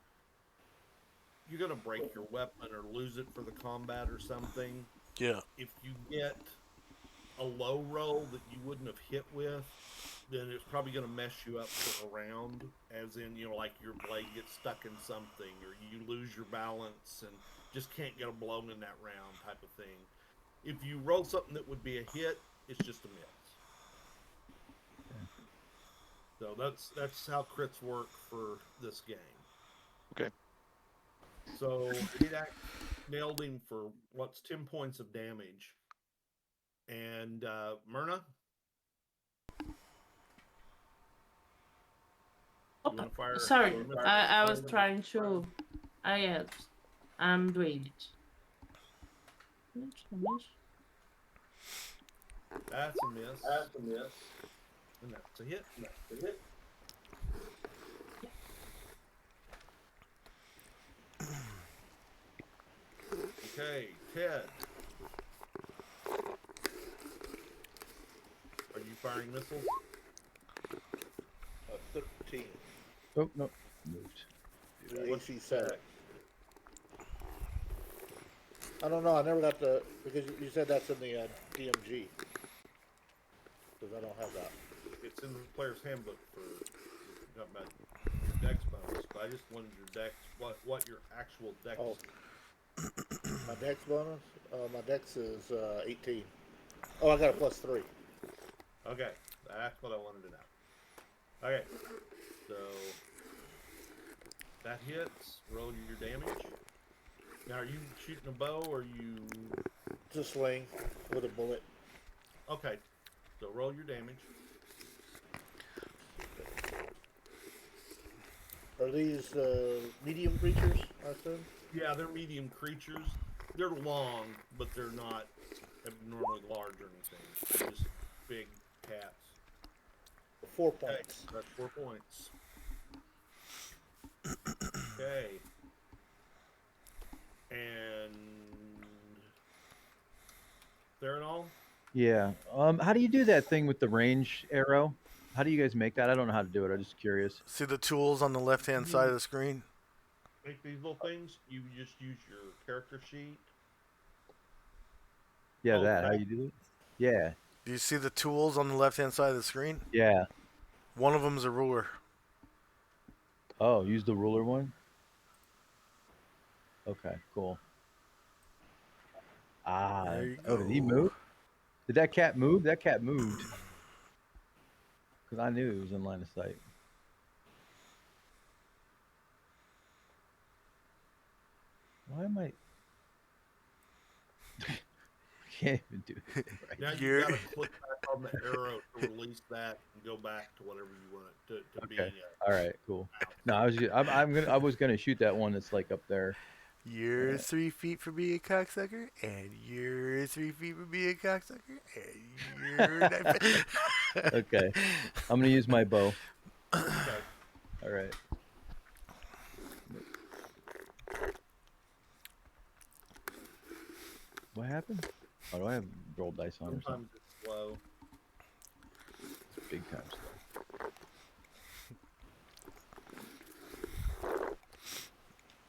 you're going to break your weapon or lose it for the combat or something. Yeah. If you get a low roll that you wouldn't have hit with, then it's probably going to mess you up for a round, as in, like your blade gets stuck in something or you lose your balance and just can't get a blow in that round type of thing. If you roll something that would be a hit, it's just a miss. So that's how crits work for this game. Okay. So Hidak nailed him for 10 points of damage. And Myrna? You want to fire? Sorry, I was trying to. Yes, I'm doing it. That's a miss. That's a miss. And that's a hit. That's a hit. Okay, Ted. Are you firing missiles? 13. Oh, no. Moved. The AC 7. I don't know. I never got the because you said that's in the DMG. Because I don't have that. It's in the player's handbook for talking about your dex bonus, but I just wanted your dex, what your actual dex. Oh. My dex bonus? My dex is 18. Oh, I got a +3. Okay, that's what I wanted to know. Okay, so that hits. Roll your damage. Now, are you shooting a bow or are you? Just sling with a bullet. Okay, so roll your damage. Are these medium creatures, I assume? Yeah, they're medium creatures. They're long, but they're not abnormally large or anything. They're just big cats. 4 points. Okay, that's 4 points. Okay. And Theranol? Yeah. How do you do that thing with the range arrow? How do you guys make that? I don't know how to do it. I'm just curious. See the tools on the left-hand side of the screen? Make these little things. You just use your character sheet. Yeah, Oh, that. How that- you do it? Yeah. Do you see the tools on the left-hand side of the screen? Yeah. One of them's a ruler. Oh, use the ruler one? Okay, cool. Ah. There you Oh, did he go. move? Did that cat move? That cat moved. Because I knew he was in line of sight. Why am I... I can't even do it. Right. Now you gotta click back on the arrow to release that and go back to whatever you want it to be. Okay. All right, cool. No, I was gonna shoot that one that's like up there. You're 3 feet from being a cocksucker, and you're 3 feet from being a cocksucker, and you're 9 feet. Okay. I'm gonna use my bow. Okay. All right. What happened? Oh, do I have rolled dice on or something? Sometimes it's slow. It's big time slow.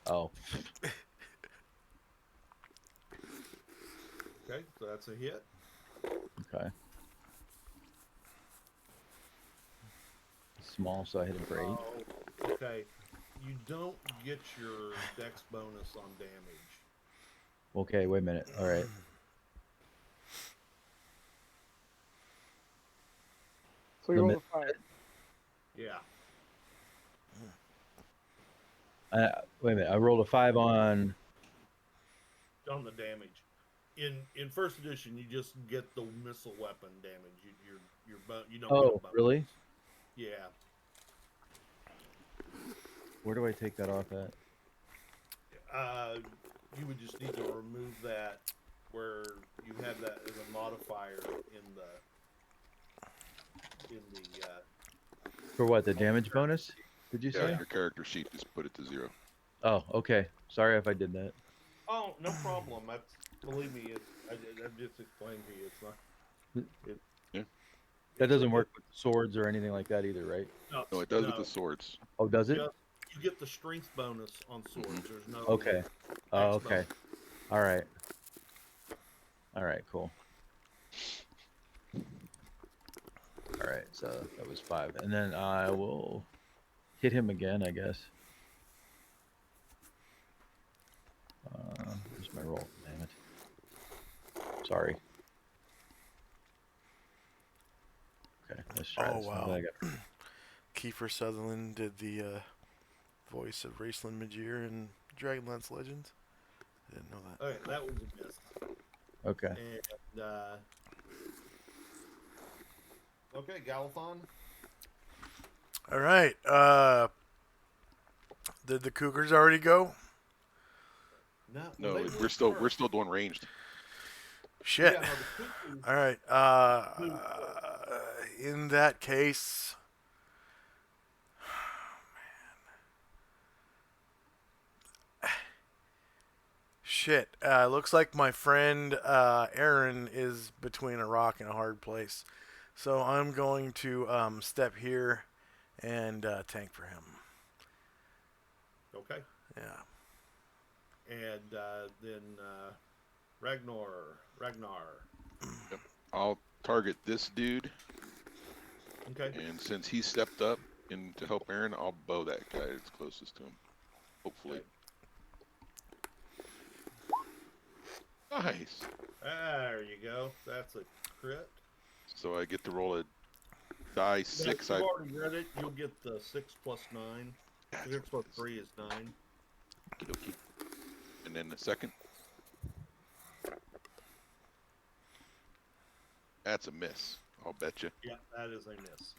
Oh. Okay, so that's a hit. Okay. Small, so I hit him for 8. Oh, okay. You don't get your dex bonus on damage. Okay, wait a minute. All right. So you The roll a 5. Yeah. Wait a minute. I rolled a 5 on. On the damage. In first edition, you just get the missile weapon damage. You don't. Oh, get a bonus. really? Yeah. Where do I take that off at? You would just need to remove that where you have that as a modifier in the. For what? The damage bonus? Did you Yeah, say? your character sheet, just put it to 0. Oh, okay. Sorry if I did that. Oh, no problem. Believe me, I'm just explaining to you. It's not. That doesn't work with swords or anything like that either, right? No, it does with the swords. Oh, does it? You get the strength bonus on swords. There's no. Okay. Oh, dex okay. bonus. All right. All right, cool. All right, so that was 5. And then I will hit him again, I guess. Here's my roll. Damn it. Sorry. Okay, let's try Oh, this. wow. I got- Kiefer Sutherland did the voice of Raceland Majir in Dragonlance Legends. I didn't know that. Okay, that was a miss. Okay. And okay, Galathon. All right. Did the Cougars already go? No, No, they we're went still first. doing ranged. Shit. Yeah, no, the Cougars- All right. In that case, shit. Looks like my friend Aaron is between a rock and a hard place, so I'm going to step here and tank for him. Okay. Yeah. And then Ragnar. I'll target this dude, Okay. and since he stepped up in to help Aaron, I'll bow that guy that's closest to him. Hopefully. Nice. There you go. That's a crit. So I get to roll a die Now, 6. You've already read it. You'll get the 6 plus 9. 6 plus 3 is 9. Okey-dokey. And then the second. That's a miss. I'll bet you. Yeah, that is a miss.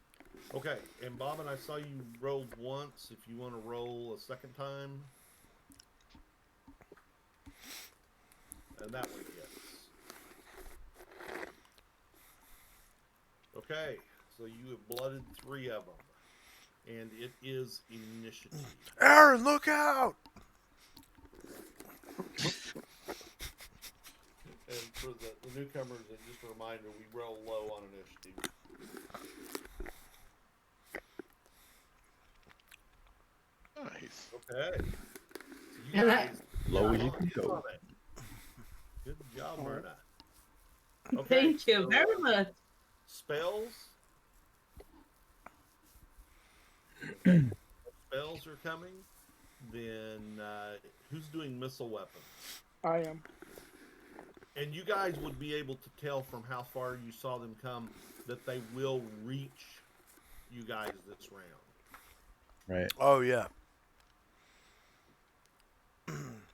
Okay, and Bobbin, I saw you rolled once. If you want to roll a second time. And that one hits. Okay, so you have blooded 3 of them. And it is initiative. Aaron, look out! And for the newcomers, and just a reminder, we roll low on initiative. Nice. Okay. So you And guys Low got as you on can go. it. Good job, All right. Myrna. Okay, Thank you so, very much. Spells. Spells are coming. Then who's doing missile weapons? I am. And you guys would be able to tell from how far you saw them come that they will reach you guys this round. Right. Oh yeah.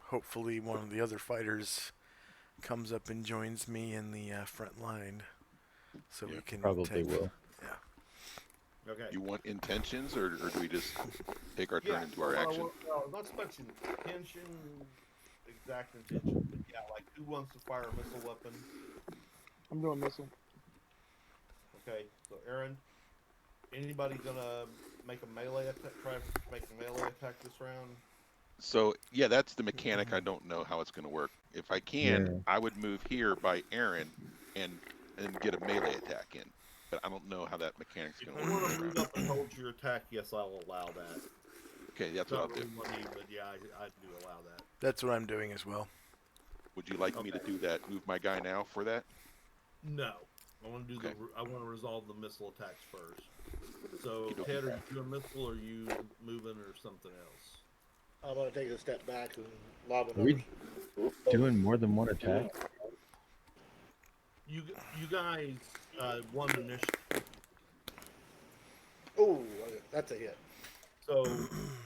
Hopefully, one of the other fighters comes up and joins me in the front line, so we Yeah, can Probably take. will. Yeah. Okay. You want intentions, or do we just take our turn into our well, action? Well, not so much intention, exact intention, but yeah, like who wants to fire a missile weapon? I'm doing missile. Okay, so Aaron, anybody gonna make a melee attack? Try to make a melee attack this round? So yeah, that's the mechanic. I don't know how it's going to work. If I can, Yeah. I would move here by Aaron and get a melee attack in. But I don't know how that mechanic's If going you to want work. to move up and hold your attack, yes, I'll allow that. Okay, that's what Not I'll do. really money, but yeah, I do allow that. That's what I'm doing as well. Would you like me to Okay. do that? Move my guy now for that? No, I want to do Okay. I want to resolve the missile attacks first. So Okey-dokey. Ted, are you doing missile, or are you moving, or something else? I'm gonna take a step back and lob Are another. we doing more than one attack? You guys won initiative. Oh, that's a hit. So,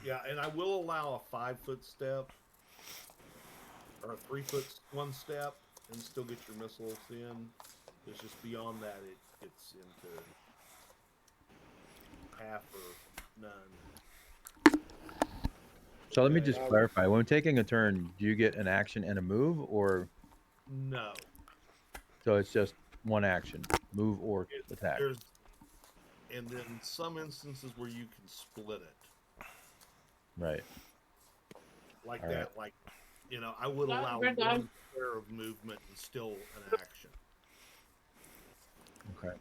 yeah, and I will allow a 5-foot step or a 3-foot one step and still get your missiles in. It's just beyond that, it gets into half or none. So let me Okay. just clarify. When taking a turn, do you get an action and a move, or No. so it's just one action, move or attack? There's, and then some instances where you can split it. Right. Like All that. right. Like, I would Yeah, allow we're done. one square of movement and still an action. Okay.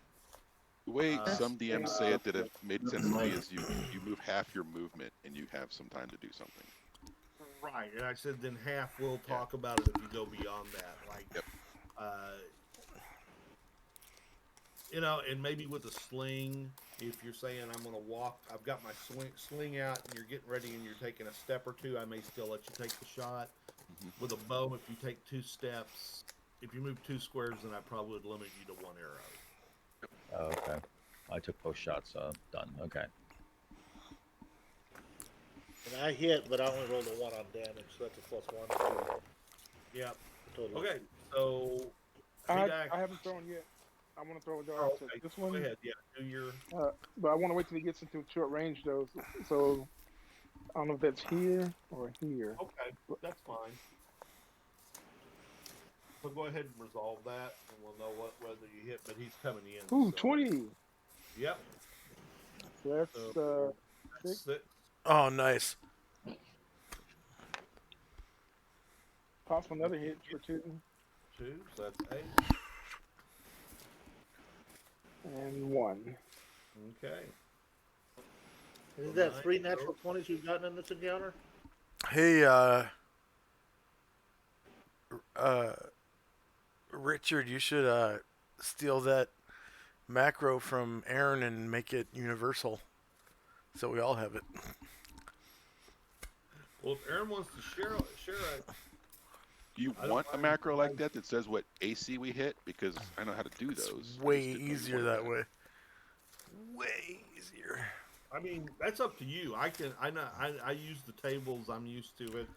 The way Uh, some DMs say it that have made sense to me is you move half your movement and you have some time to do something. Right, and I said then half we'll Yeah. talk about it if you go beyond that. Like, Yep. And maybe with a sling, if you're saying I'm going to walk, I've got my sling out, and you're getting ready, and you're taking a step or two, I may still let you take the shot. Mhm. With a bow, if you take 2 steps, if you move 2 squares, then I probably would limit you to 1 arrow. Oh, okay. I took both shots, so done. Okay. And I hit, but I only rolled a 1 on damage, so that's a +1 Yep. total. Okay, so I Jack- haven't thrown yet. I want to throw a dart. Oh, So okay. this Go one, ahead. Yeah, do your. but I want to wait till he gets into short range though. So I don't know if that's here or here. Okay, that's fine. So go ahead and resolve that, and we'll know whether you hit. But he's coming in. Ooh, so- 20. Yep. So that's That's 6. Oh, nice. possible another hit for 2 2, so that's 8. and 1. Okay. Is that 3 natural 20s you've gotten in this encounter? Hey, Richard, you should steal that macro from Aaron and make it universal, so we all have it. Well, if Aaron wants to share it, Do you I don't want a mind. macro like that says what AC we hit? Because I know how to do those. It's I way just didn't know you easier wanted that way. Way easier. I mean, that's up to you. I use the tables. I'm used to it,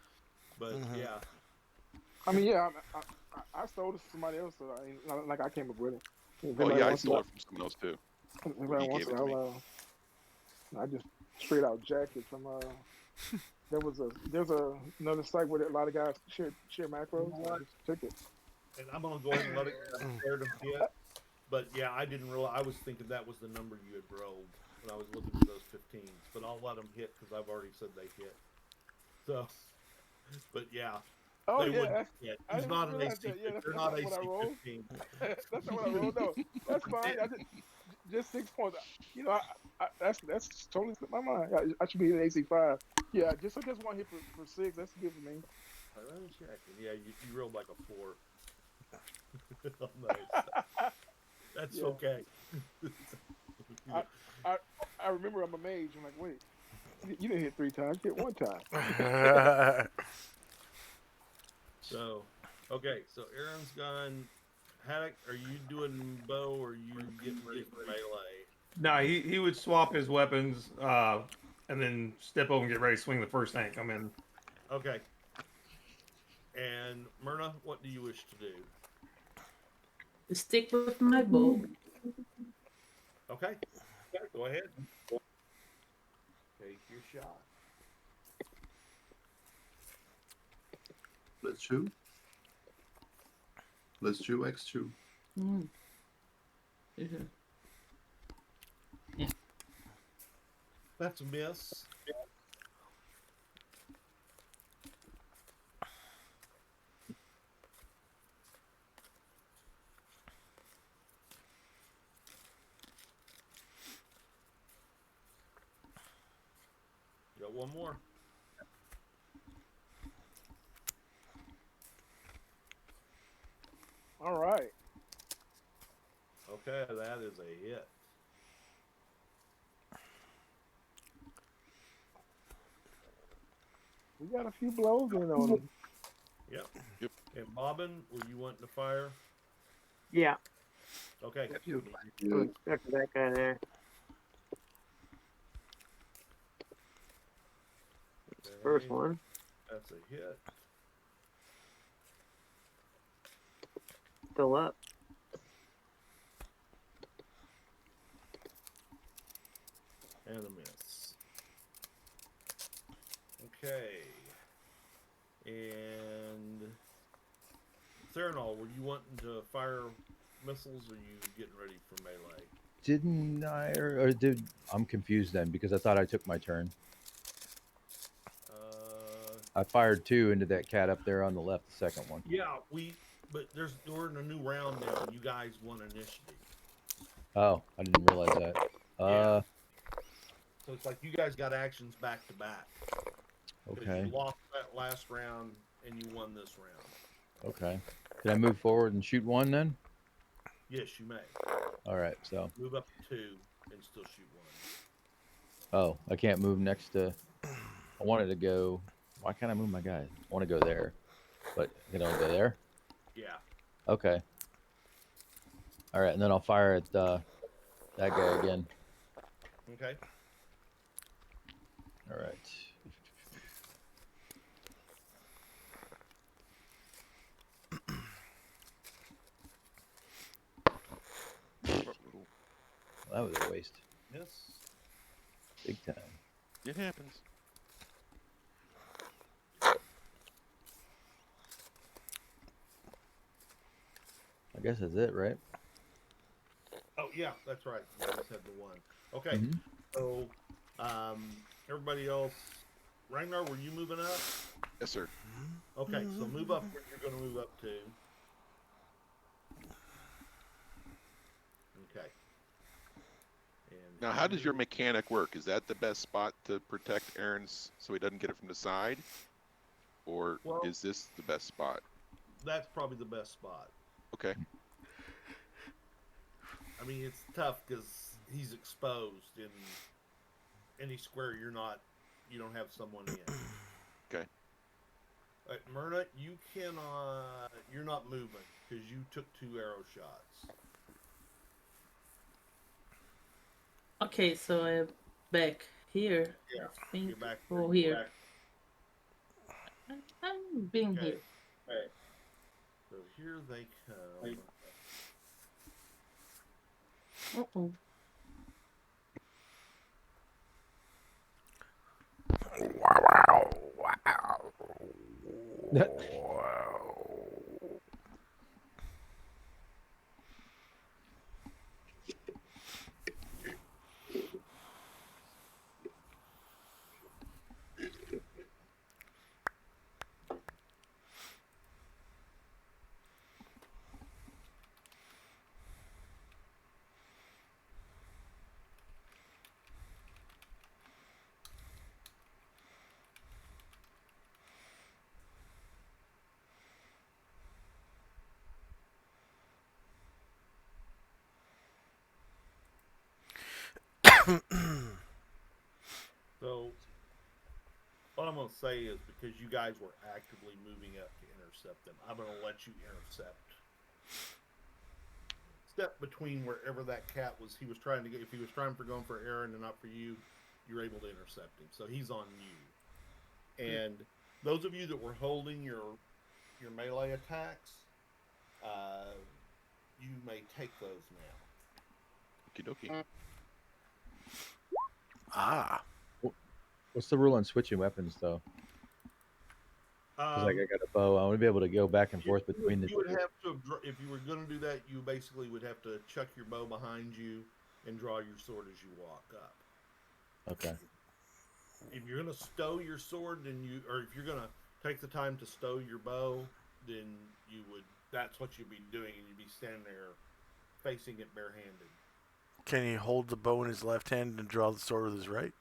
but yeah. I mean, yeah, I stole this from somebody else, so not like I came up with it. If Oh anybody yeah, I wants stole it, it from someone else too. if anybody He wants gave it, it to me. I just straight out jacked it from there's another site where a lot of guys share macros. I just took it. And I'm gonna go ahead and let it share to hit. But yeah, I didn't realize. I was thinking that was the number you had rolled when I was looking at those 15s. But I'll let them hit because I've already said they hit. So, but yeah, Oh They yeah, wouldn't. Yeah, I he's didn't not an realize AC. that. Yeah, They're that's not not what I AC rolled. 15. That's not what I rolled. No, that's fine. Just 6 points. You know, that's totally slipped my mind. I should be an AC 5. Yeah, just one hit for 6. That's good for me. Let me check. And yeah, you rolled like a 4. Oh, nice. That's Yeah, okay. I, I I remember I'm a mage. I'm like, wait, you didn't hit 3 times. You hit 1 time. So, okay. So Aaron's gone. Haddock, are you doing bow or are you getting ready for melee? No, he would swap his weapons, and then step over and get ready to swing the first tank I'm in. Okay. And Myrna, what do you wish to do? Stick with my bow. Okay. Go ahead. Take your shot. Let's shoot. Let's do X2. Mm. Mhm. That's a miss. Got one more. All right. Okay, that is a hit. We got a few blows in on him. Yep. Yep. And Bobbin, were you wanting to fire? Yeah. Okay. Good. Check that guy there. First Okay, one. that's a hit. Still up. And a miss. Okay. And Serenol, were you wanting to fire missiles or you getting ready for melee? Didn't I, or did I'm confused then because I thought I took my turn. I fired 2 into that cat up there on the left, the second one. Yeah, but we're in a new round now. You guys won initiative. Oh, I didn't realize that. Yeah. So it's like you guys got actions back to back. Okay. You lost that last round and you won this round. Okay. Can I move forward and shoot 1 then? Yes, you may. All right. So. Move up to 2 and still shoot 1. Oh, I can't move next to. I wanted to go. Why can't I move my guy? I want to go there, but can I go there? Yeah. Okay. All right, and then I'll fire at that guy again. Okay. All right. Well, that was a waste. Yes. Big time. It happens. I guess that's it, right? Oh yeah, that's right. You just had the 1. Okay. Mhm. So, everybody else, Ragnar, were you moving up? Yes, sir. Okay, so move up where you're going to move up to. Okay. And Now, how does your mechanic work? Is that the best spot to protect Aaron's so he doesn't get it from the side? Or Well- is this the best spot? That's probably the best spot. Okay. I mean, it's tough because he's exposed in any square you don't have someone in. Okay. Myrna, you cannot. You're not moving because you took 2 arrow shots. Okay, so I'm back here. Yeah, I think. You're back. Oh, here. I'm being Okay. here. Okay. So here they come. Uh-oh. Wow. to say is because you guys were actively moving up to intercept them, I'm going to let you intercept. Step between wherever that cat was. He was trying to get. If he was trying for going for Aaron and not for you, you're able to intercept him. So he's on you. And those of you that were holding your melee attacks, you may take those now. Okie dokie. Ah. What's the rule on switching weapons, though? Because like I got a bow, I want to be able to go back and forth between the. You would have to, if you were going to do that, you basically would have to chuck your bow behind you and draw your sword as you walk up. Okay. If you're going to stow your sword, or if you're going to take the time to stow your bow, then that's what you'd be doing, and you'd be standing there facing it barehanded. Can he hold the bow in his left hand and draw the sword with his right?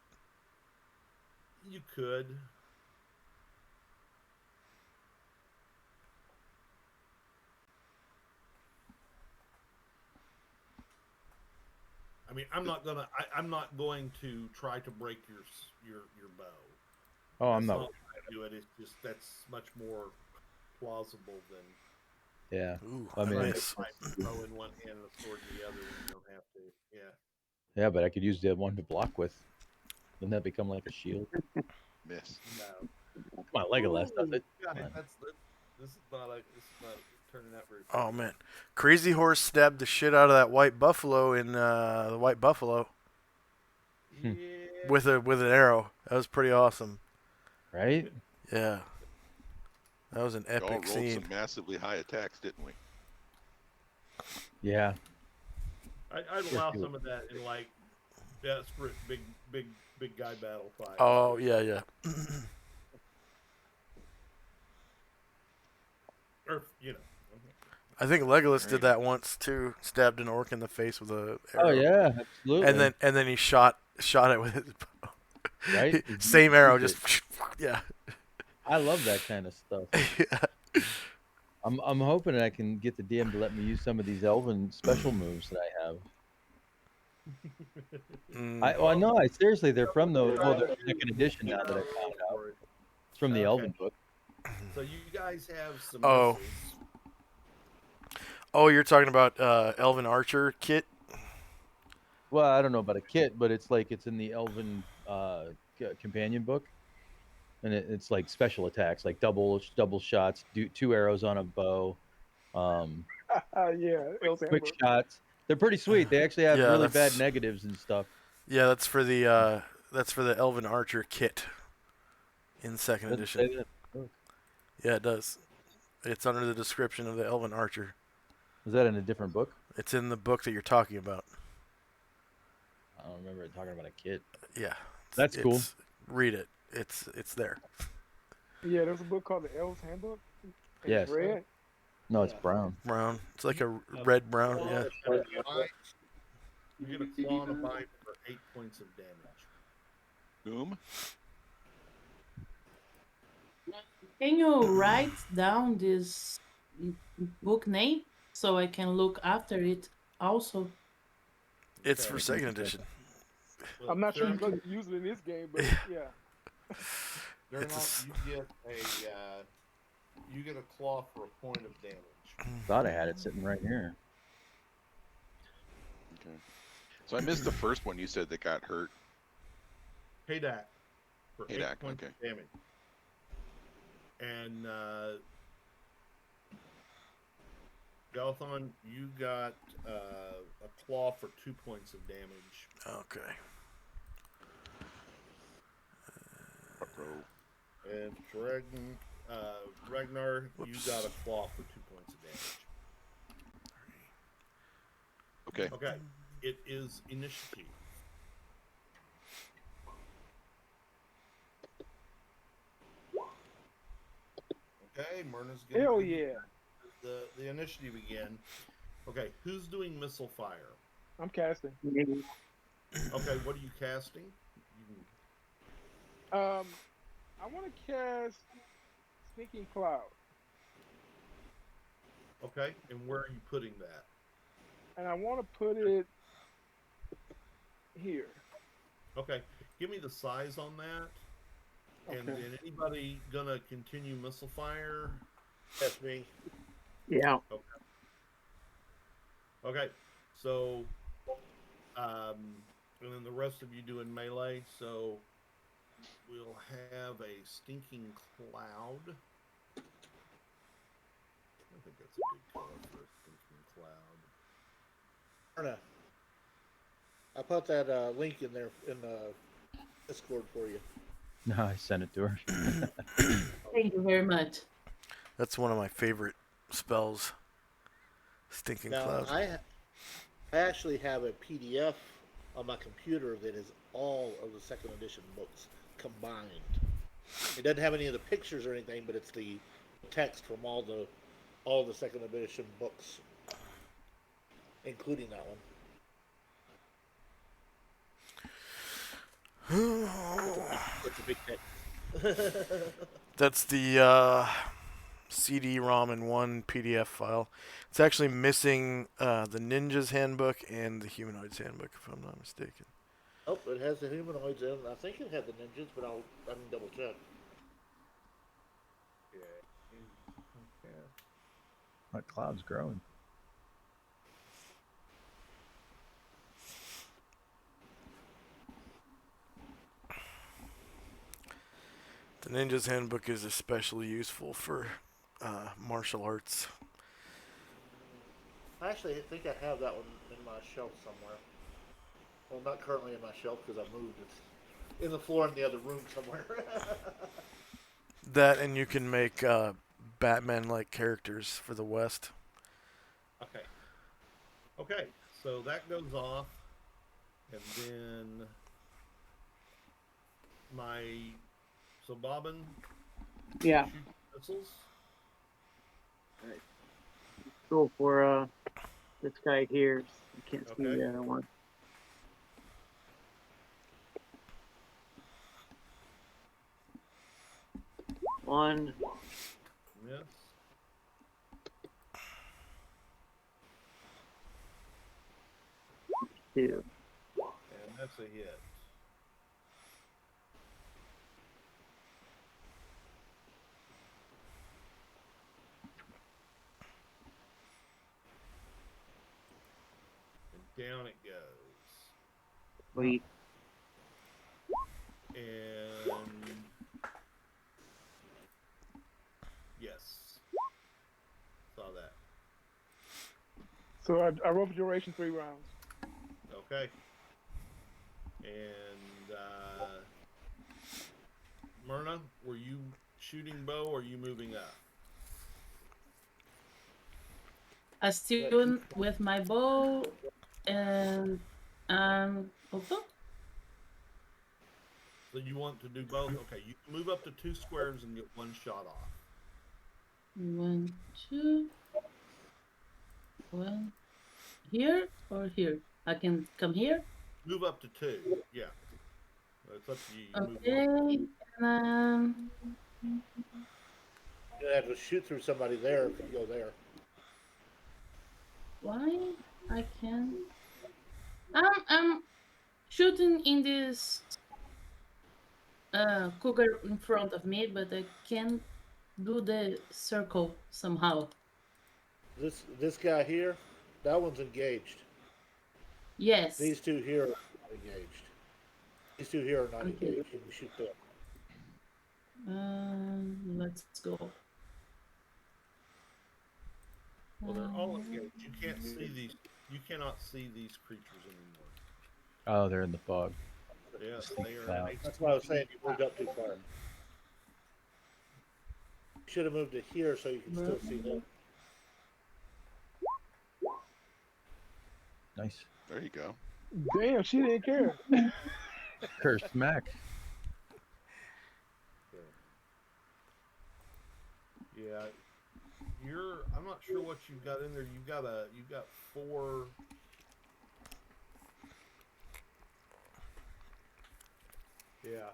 You could. I mean, I'm not going to try to break your bow. Oh, I'm That's not. trying to do it. It's just that's much more plausible than. Yeah. Ooh, I mean, nice. Bow in one hand and a sword in the other, and you don't have to. Yeah. yeah, but I could use the one to block with. Doesn't that become like a shield? Miss. No. Come on, Legolas does it. God, Come on. this is not turning out very. Oh man, Crazy Horse stabbed the shit out of that white buffalo in the White Buffalo Yeah. with an arrow. That was pretty awesome. Right? Yeah, that was an We all epic rolled scene. some massively high attacks, didn't we? Yeah. I'd allow some of that in like desperate big guy battle fight. Oh yeah. Or I think Legolas did that once too. Stabbed an orc in the face with a arrow. Oh yeah, absolutely. And then he shot it with his bow. Right? Same arrow, just yeah. I love that kind of stuff. Yeah. I'm hoping I can get the DM to let me use some of these elven special moves that I have. No, seriously, they're from the they're second edition now that I found out. It's from the Elven book. So you guys have some. Oh. misses. Oh, you're talking about Elven Archer kit? Well, I don't know about a kit, but it's in the Elven companion book, and it's like special attacks, like double shots, 2 arrows on a bow, Yeah, Elves quick Handbook. shots. They're pretty sweet. They actually have really bad negatives and stuff. Yeah, that's for the Elven Archer kit in second Doesn't edition. say that in the book. Yeah, it does. It's under the description of the Elven Archer. Is that in a different book? It's in the book that you're talking about. I don't remember talking about a kit. Yeah. That's cool. Read it. It's there. Yeah, there's a book called the Elves Handbook. Yes. It's red. No, it's brown. Brown. It's like a red brown. Yeah. You get a claw and a bite for 8 points of damage. Boom. Can you write down this book name so I can look after it also? It's for second edition. I'm not sure you're going to use it in this game, but yeah. You get a claw for a point of damage. Thought I had it sitting right here. Okay. So I missed the first one you said that got hurt. Haydak for 8 Haydak, points okay. of damage. And Galathon, you got a claw for 2 points of damage. Okay. And Ragnar, you got a claw for 2 points of damage. Okay. Okay. It is initiative. Okay, Myrna's gonna Hell do yeah. the initiative again. Okay, who's doing missile fire? I'm casting. Okay, what are you casting? I want to cast Sneaking Cloud. Okay, and where are you putting that? And I want to put it here. Okay, give me the size on that. And Okay. then anybody gonna continue missile fire? That's me. Yeah. Okay, so and then the rest of you doing melee. So we'll have a stinking cloud. I think that's a good color for a stinking cloud. Erna, I put that link in there in the Discord for you. No, I sent it to her. Thank you very much. That's one of my favorite spells. Stinking Now, cloud. I actually have a PDF on my computer that is all of the second edition books combined. It doesn't have any of the pictures or anything, but it's the text from all the second edition books, including that one. It's a big text. That's the CD-ROM in one PDF file. It's actually missing the Ninja's Handbook and the Humanoid's Handbook, if I'm not mistaken. Oh, it has the humanoids in. I think it had the ninjas, but I can double check. That cloud's growing. The Ninja's Handbook is especially useful for martial arts. Actually, I think I have that one in my shelf somewhere. Well, not currently in my shelf because I moved it. In the floor in the other room somewhere. That, and you can make Batman-like characters for the West. Okay. Okay, so that goes off, and then so Bobbin, Yeah. shoot missiles. Go for this guy here. You can't see Okay. the other one. One, Yes. two. And that's a hit. And down it goes. Sweet. And yes. Saw that. So I rolled for duration 3 rounds. Okay. And Myrna, were you shooting bow or are you moving up? I still with my bow and okay. So you want to do both? Okay, you can move up to 2 squares and get 1 shot off. 1, 2. 1 here or here? I can come here. Move up to 2. Yeah. It's up to you. You move Okay, one. and You have to shoot through somebody there if you go there. why I can? I'm shooting in this cougar in front of me, but I can't do the circle somehow. This guy here, that one's engaged. Yes. These two here are not engaged. These two here are not Okay. engaged. You can shoot them. Let's go. Well, they're all engaged. You can't see these. You cannot see these creatures anymore. Oh, they're in the fog. Yes, they are. Cloud. That's why I was saying you moved up too far. You should have moved it here so you can still see them. Nice. There you go. Damn, she didn't care. Cursed Mac. Yeah, I'm not sure what you've got in there. You've got 4. Yeah,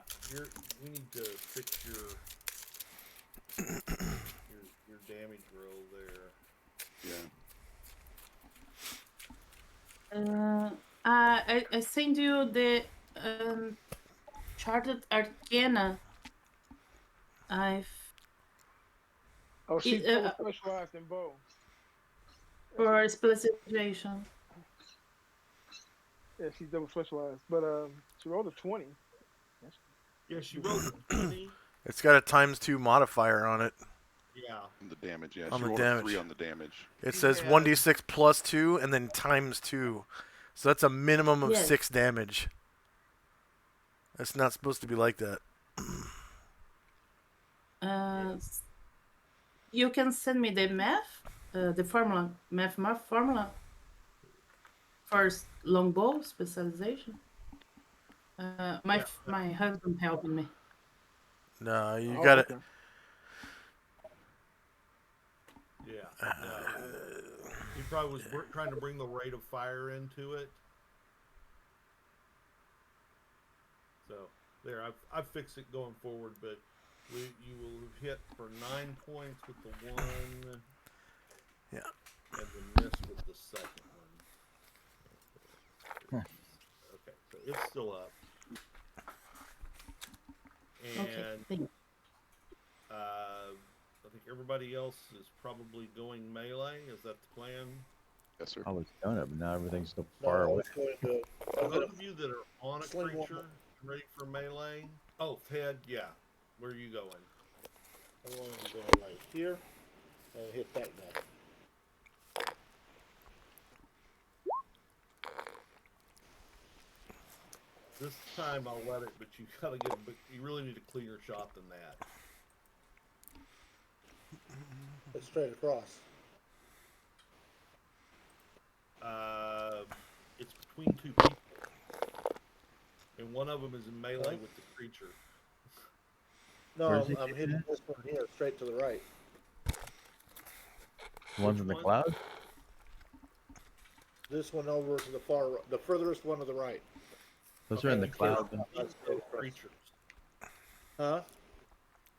we need to fix your damage roll there. Yeah. I send you the Charted Arcana Oh, she's double uh, specialized in bow. for specialization. Yeah, she's double specialized. But she rolled a 20. That's Yeah, she rolled a 20. It's got a ×2 modifier on it. Yeah. On the damage, yeah. On She the rolled a 3 damage. on the damage. It She says had- 1d6 plus 2 and then ×2. So that's a minimum of Yes. 6 damage. That's not supposed to be like that. You can send me the math, the formula, math formula for longbow specialization. My husband helping me. No, you Oh, got it. okay. Yeah. He probably was trying to bring the rate of fire into it. So there, I've fixed it going forward, but you will hit for 9 points with the one. Yeah. And then miss with the second one. Okay, so it's still up. And Okay. Thank you. I think everybody else is probably going melee. Is that the plan? Yes, sir. I was done it, but now everything's so No, far I away. was going to. For those of you that are on a Sling one creature ready for melee. Oh, Ted, yeah. Where are you going? I'm going to go right here and hit that guy. This time I'll let it, but you gotta get. But you really need a cleaner shot than that. It's straight across. It's between two people, and one of them is in melee with the creature. No, Where's he I'm hitting at? this one here, straight to the right. The ones in the one? cloud? This one over to the far, the furthest one to the right. Those are in the you can't cloud. see That's those across. creatures. Huh?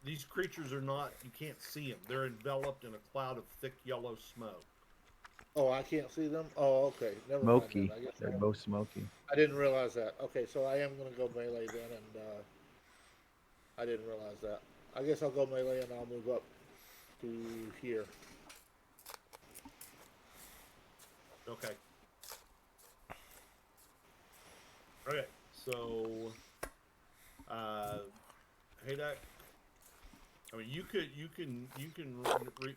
These creatures are not. You can't see them. They're enveloped in a cloud of thick yellow smoke. Oh, I can't see them? Oh, okay. Never Smoky. mind. Then. I guess They're both smoky. I didn't realize that. Okay, so I am going to go melee then, and I didn't realize that. I guess I'll go melee and I'll move up to here. Okay. Okay. So, Haydak. I mean, you can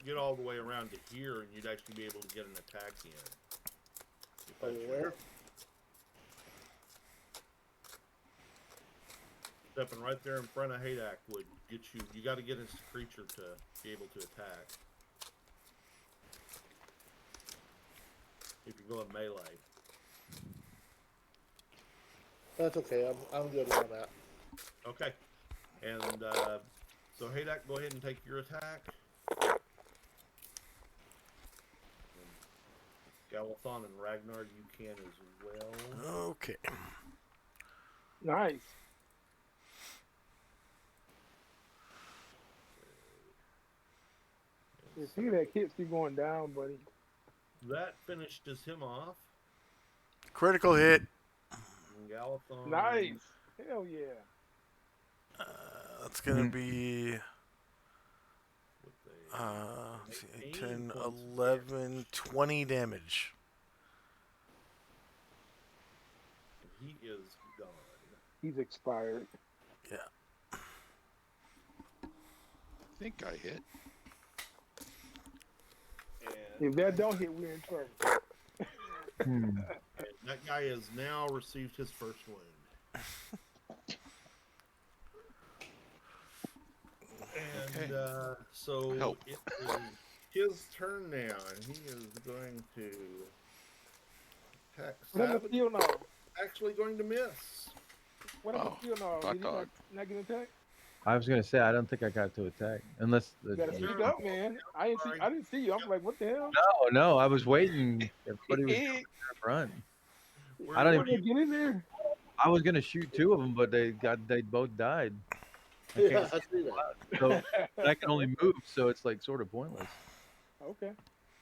get all the way around to here, and you'd actually be able to get an attack in. Over where? Stepping right there in front of Haydak would get you. You got to get his creature to be able to attack. If you're going melee. That's okay. I'm good where I'm at. Okay. And so Haydak, go ahead and take your attack. Galathon and Ragnar, you can as well. Okay. Nice. You see that hits you going down, buddy. That finishes him off. Critical hit. And Galathon. Nice. Hell yeah. That's going to be with a let's see, 8, 18 10, points of 11, 20 damage. He is gone. He's expired. Yeah. I think I hit. And If that don't hit, we're in trouble. that guy has now received his first wound. And so Help. it is his turn now, and he is going to attack What happened to Savage. Steel now? Actually going to miss. What happened to Steel now? hot Did he dog. not get attacked? I was gonna say I don't think I got to attack unless You gotta speak up, man. I didn't see you. I'm like, what the hell? No, I was waiting. Everybody was coming in front. I don't Where even- do you- Get in there. I was gonna shoot 2 of them, but they both died. I Yeah, can't, I see that. so I can only move, so it's like sort of pointless. Okay.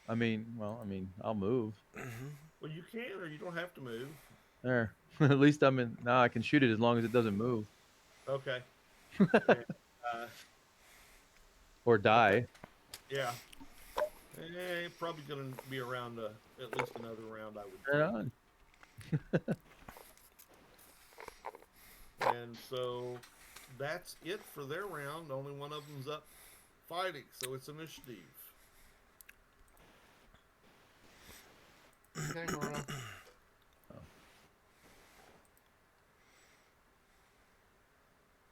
I mean, I'll move. Well, you can, or you don't have to move. There, at least I'm in. Now I can shoot it as long as it doesn't move. Okay. And, or die. Yeah. Probably going to be around at least another round, I would Right think. on. And so that's it for their round. Only one of them's up fighting, so it's initiative. Okay, Myrna.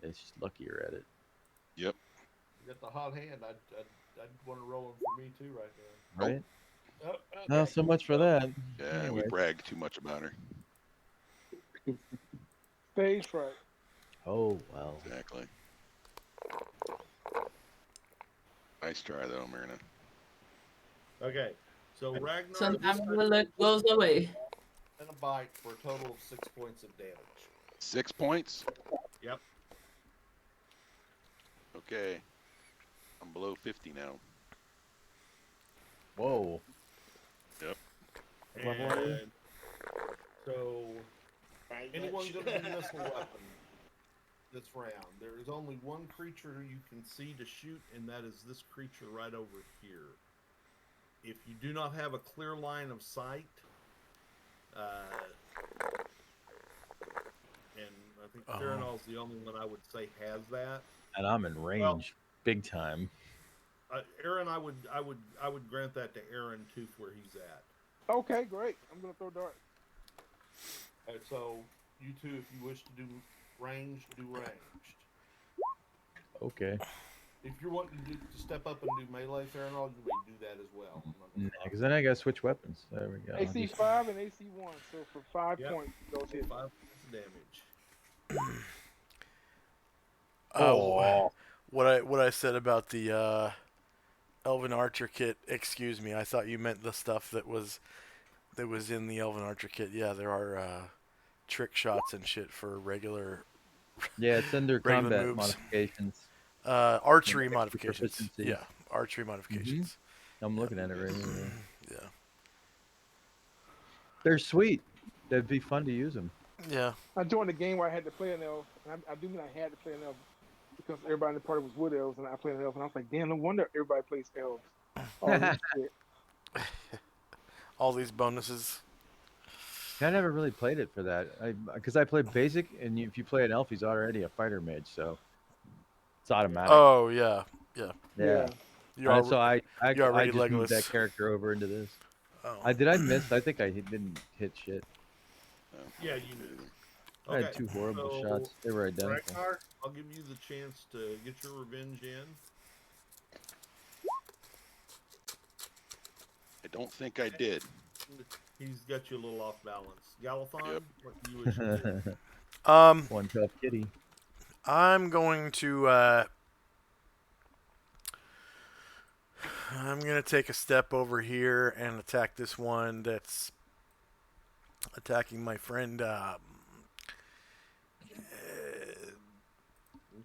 It's just luckier at it. Yep. You got the hot hand. I'd want to roll him for me too, right there. Right? Oh, okay. Not so much for that. Yeah, Anyway. we brag too much about her. Stage fright. Oh, well. Exactly. Nice try, though, Myrna. Okay, so Ragnar Sometimes this the luck goes away. And a bite for a total of 6 points of damage. 6 points? Yep. Okay. I'm below 50 now. Whoa. Yep. And so anyone going to be missile weapon this round? There is only one creature you can see to shoot, and that is this creature right over here. If you do not have a clear line of sight, and I think Theranolo's the only one I would say has that. And I'm in range, big time. Aaron, I would grant that to Aaron Tooth where he's at. Okay, great. I'm gonna throw darts. So you two, if you wish to do ranged, do ranged. Okay. If you're wanting to step up and do melee, Theranolog, you may do that as well. Because then I gotta switch weapons. There we go. AC 5 and AC 1. So for 5 Yep. points, those hit. 5 points of damage. Oh, what I said about the Elven Archer kit. Excuse me. I thought you meant the stuff that was in the Elven Archer kit. Yeah, there are trick shots and shit for regular. Yeah, it's under regular combat moves. modifications. Archery And modifications. proficiency. Yeah, archery modifications. I'm looking at it right here. Yeah. They're sweet. That'd be fun to use them. Yeah. I joined a game where I had to play an elf, and I do mean I had to play an elf because everybody in the party was wood elves, and I played an elf, and I was like, damn, no wonder everybody plays elves. Oh, this shit. All these bonuses. I never really played it for that. Because I play basic, and if you play an elf, he's already a fighter mage, so it's automatic. Oh yeah, yeah. Yeah. So I already just moved Legolas. that character over into this. Oh. Did I miss? I think I didn't hit shit. Yeah, you knew. I had 2 horrible shots. They were identical. Ragnar, I'll give you the chance to get your revenge in. I don't think I did. He's got you a little off balance. Galathon, what do you wish to do? One tough kitty. I'm going to I'm gonna take a step over here and attack this one that's attacking my friend.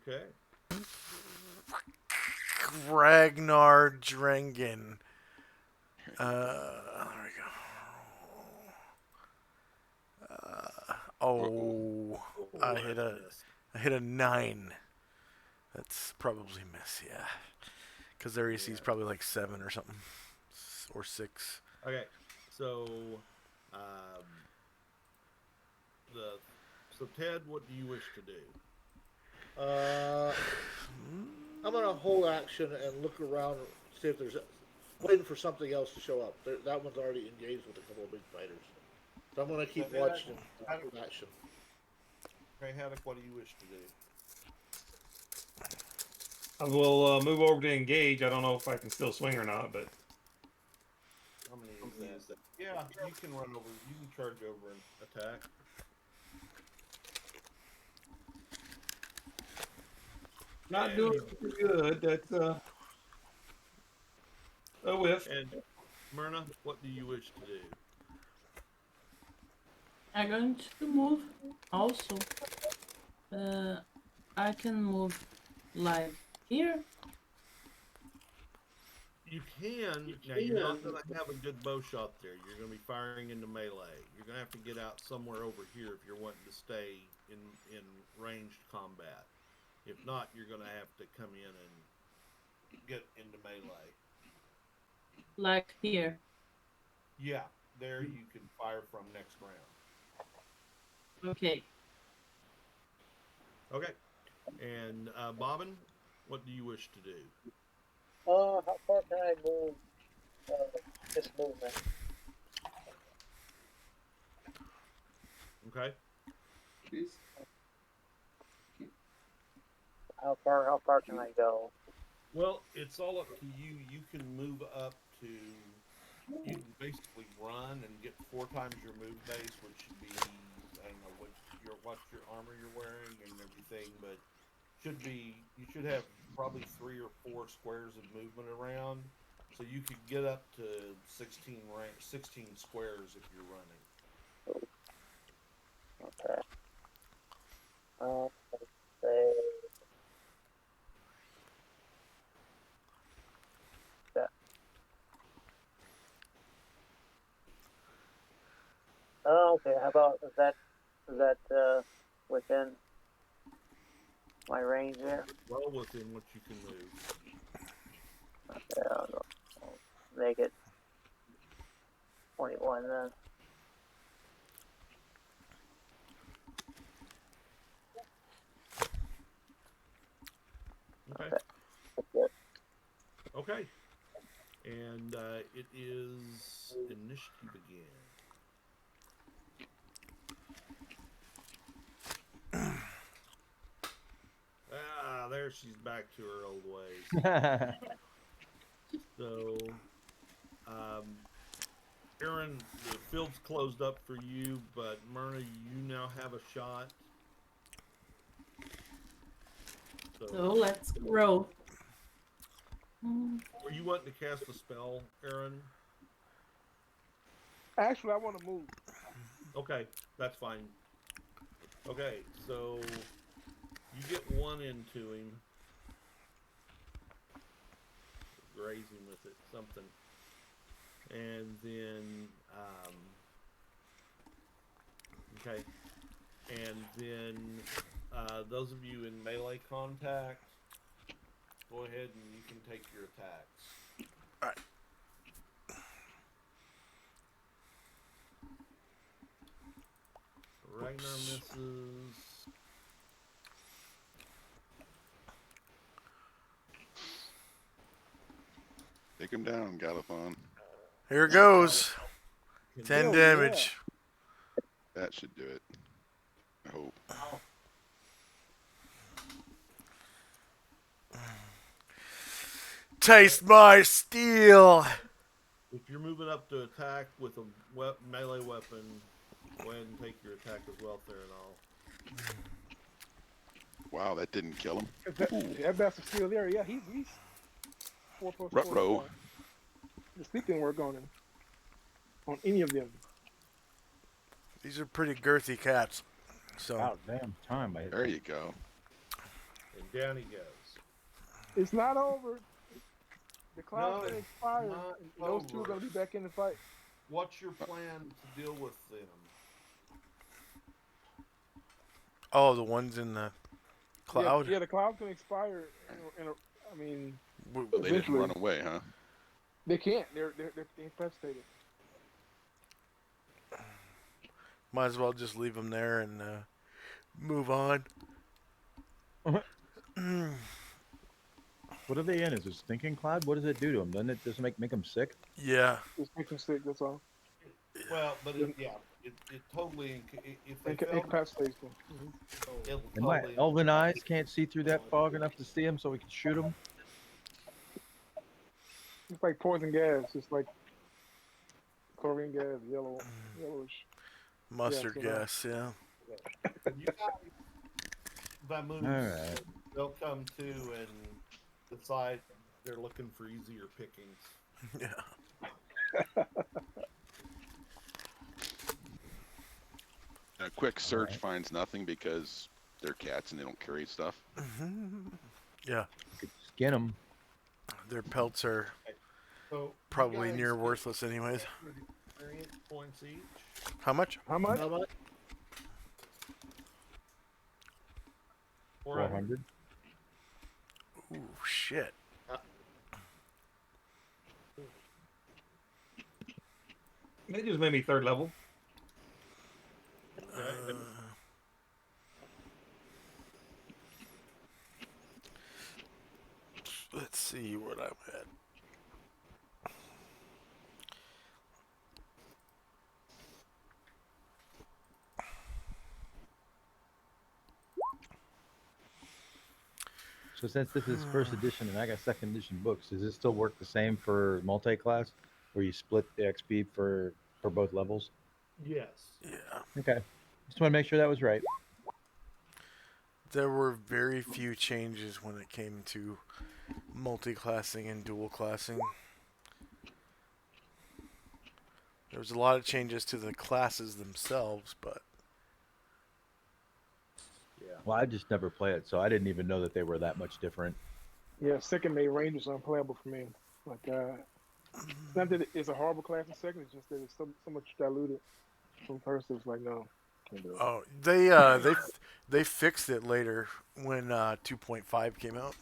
Okay. Ragnar Drengen. There we go. I hit a 9. That's probably miss, yeah. Because their AC is probably like 7 or something, or 6. Okay, so so Ted, what do you wish to do? I'm gonna hold action and look around and see if there's waiting for something else to show up. That one's already engaged with a couple of big fighters, so I'm gonna keep watching and hold action. Okay, Haddock, what do you wish to do? I will move over to engage. I don't know if I can still swing or not, but How many is that? Yeah, you can run over. You can charge over and attack. not doing too good. That's a whiff. And Myrna, what do you wish to do? I'm going to move also. I can move like here. You can. Now, you're not going to have a good bow shot there. You're going to be firing into melee. You're going to have to get out somewhere over here if you're wanting to stay in ranged combat. If not, you're going to have to come in get into melee. Like here. Yeah, there you can fire from next round. Okay. Okay. And Bobbin, what do you wish to do? How far can I move this movement? Okay. Please. How far can I go? Well, it's all up to you. You can move up to. You can basically run and get 4 times your move base, which should be, I don't know what your armor you're wearing and everything, but you should have probably 3 or 4 squares of movement around, so you could get up to 16 squares if you're running. Okay. Let's say that. Oh, okay. How about is that within my range there? Well within what you can move. Okay, I'll make it 21 then. Okay. That's good. Okay. And it is initiative again. There she's back to her old ways. So, Aaron, the field's closed up for you, but Myrna, you now have a shot. So let's roll. Were you wanting to cast a spell, Aaron? Actually, I want to move. Okay, that's fine. Okay, so you get 1 into him. Grazing with it, something. And then, okay. And then, those of you in melee contact, go ahead and you can take your attacks. Alright. Ragnar misses. Take him down, Galathon. Here goes. 10 Hell damage. That should do it. I hope. Taste my steel. If you're moving up to attack with a melee weapon, go ahead and take your attack as well, Theranol. Wow, that didn't kill him. That bastard's still there. Yeah, he's 4 plus 4. Ruh-roh. The sleep didn't work on him. On any of them. These are pretty girthy cats. So About damn time. There you go. And down he goes. It's not over. The cloud's No, gonna it's expire. not And those two are over. gonna be back in the fight. What's your plan to deal with them? Oh, the ones in the cloud? Yeah, the cloud can expire. I mean, W- They didn't eventually. run away, huh? They can't. They're infestated. Might as well just leave them there and move on. What are they in? Is it stinking cloud? What does it do to them? Doesn't it just make them sick? Yeah. Just make them sick. That's all. Well, but it totally if they fail, Incapacitates them. it'll And my totally elven eyes can't see through that fog enough to see them, so we can shoot them. It's like poison gas. It's like chlorine gas, yellowish. Mustard Yeah, gas, yeah. You guys, Vamoose, Alright. they'll come to and decide they're looking for easier pickings. Yeah. A quick search Alright. finds nothing because they're cats and they don't carry stuff. Yeah. We could skin them. Their pelts are So you probably guys near get worthless anyways. experience points each. How much? How much? How much? 400. Ooh, shit. It just made me third level. Let's see what I'm at. So since this is first edition and I got second edition books, does it still work the same for multi-class, where you split the XP for both levels? Yes. Yeah. Okay, just want to make sure that was right. There were very few changes when it came to multi-classing and dual classing. There was a lot of changes to the classes themselves, but Well, I just never play it, so I didn't even know that they were that much different. Yeah, second made Rangers unplayable for me. Like, it's not that it's a horrible class in second. It's just that it's so much diluted from first. It's like, no, can't do it. oh, they fixed it later when 2.5 came out.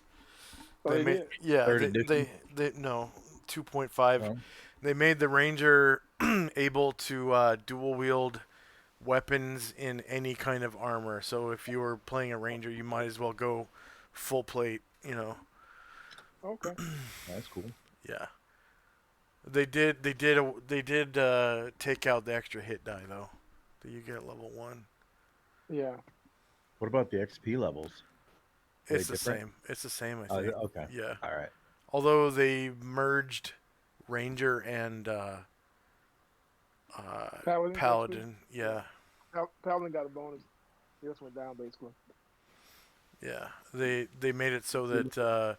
Oh, they did? Yeah, Third edition? they no 2.5. No? They made the Ranger able to dual wield weapons in any kind of armor. So if you were playing a Ranger, you might as well go full plate. You know. Okay. That's cool. Yeah. They did take out the extra hit die though that you get at level 1. Yeah. What about the XP levels? Are It's they the different? same. It's the same, I Oh, think. okay. Yeah. All right. Although they merged Ranger and Paladin. Yeah. Paladin got a bonus. He just went down, basically. Yeah. They made it so that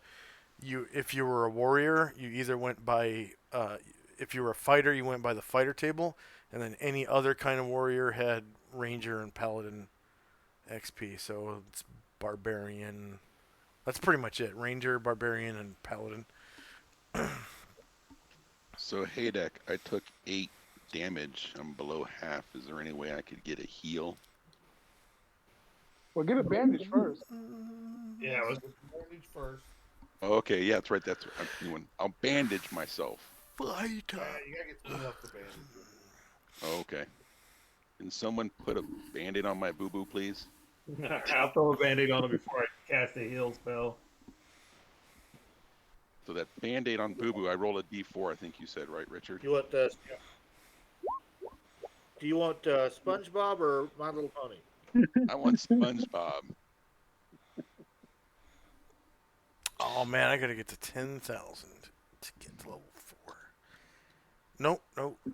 if you were a warrior, you either went by if you were a fighter, you went by the fighter table, and then any other kind of warrior had Ranger and Paladin XP. So it's Barbarian. That's pretty much it. Ranger, Barbarian, and Paladin. So Haydeck, I took 8 damage. I'm below half. Is there any way I could get a heal? Well, get a bandage first. Yeah, it was Bandage first. Oh, okay, yeah, that's right. That's what I'm doing. I'll bandage myself. Fighter. You gotta get clean up the bandage. Oh, okay. Can someone put a band-aid on my boo-boo, please? I'll throw a band-aid on it before I cast a heal spell. So that band-aid on boo-boo, I roll a d4, I think you said, right, Richard? You want do you want SpongeBob or My Little Pony? I want SpongeBob. Oh man, I gotta get to 10,000 to get to level 4. Nope,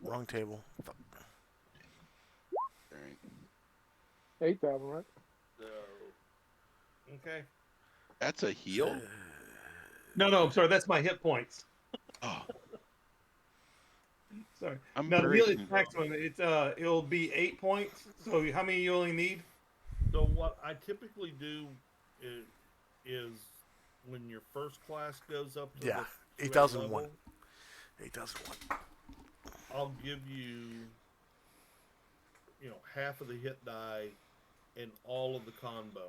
wrong table. Fuck. All right. 8,000, right? So, okay. That's a heal? No, I'm sorry. That's my hit points. Oh, Sorry. I'm Now the very healing maximum, it'll be 8 points. So how many you only need? So what I typically do is when your first class goes up to Yeah, the 8,001. level, 8,001. I'll give you half of the hit die and all of the con bonus.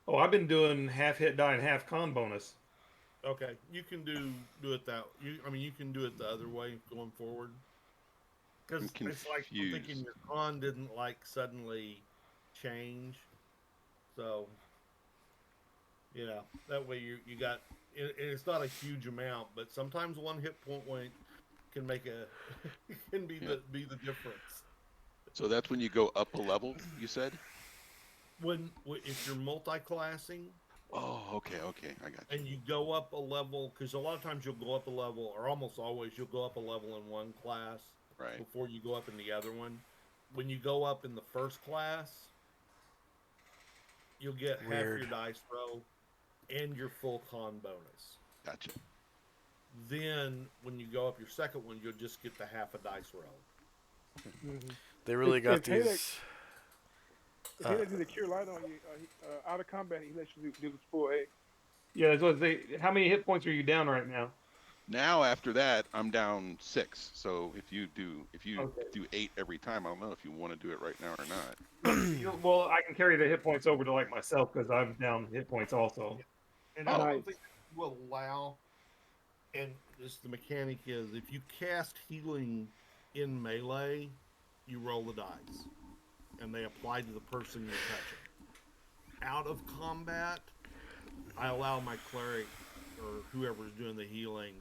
Oh, I've been doing half hit die and half con bonus. Okay, you can do it that. You can do it the other way going forward. Because it's like I'm thinking your con didn't like suddenly change, so that way you got. It's not a huge amount, but sometimes one hit point can make can be the difference. so that's when you go up a level, you said? If you're multi-classing. Oh, okay, I got you. And you go up a level, because a lot of times you'll go up a level, or almost always you'll go up a level in one class before you go up in the other one. When you go up in the first class, you'll get half your dice roll and your full con bonus. Gotcha. Then when you go up your second one, you'll just get the half a dice roll. Mm-hmm. They really got these. If he lets you the cure light on you, out of combat, he lets you do the full 8. Yeah, that's what they. How many hit points are you down right now? Now after that, I'm down 6. So if you do 8 every time, I don't know if you want to do it right now or not. Well, I can carry the hit points over to like myself because I'm down hit points also. And I don't think you will allow. And the mechanic is if you cast healing in melee, you roll the dice, and they apply to the person you're touching. Out of combat, I allow my cleric or whoever's doing the healing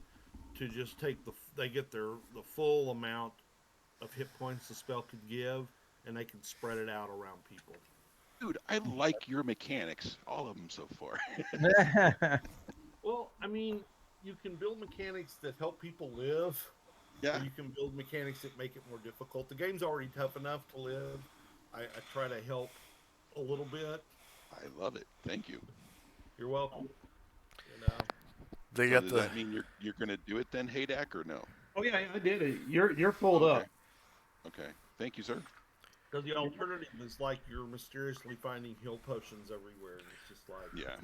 to just take they get the full amount of hit points the spell could give, and they can spread it out around people. Dude, I like your mechanics, all of them so far. Well, I mean, you can build mechanics that help people live. Yeah. Or you can build mechanics that make it more difficult. The game's already tough enough to live. I try to help a little bit. I love it. Thank you. You're welcome. You know. They So got does the. that mean you're gonna do it then, Haydak, or no? Oh yeah, I did it. You're full Okay. up. Okay. Thank you, sir. Because the alternative is like you're mysteriously finding heal potions everywhere. And it's just like Yeah.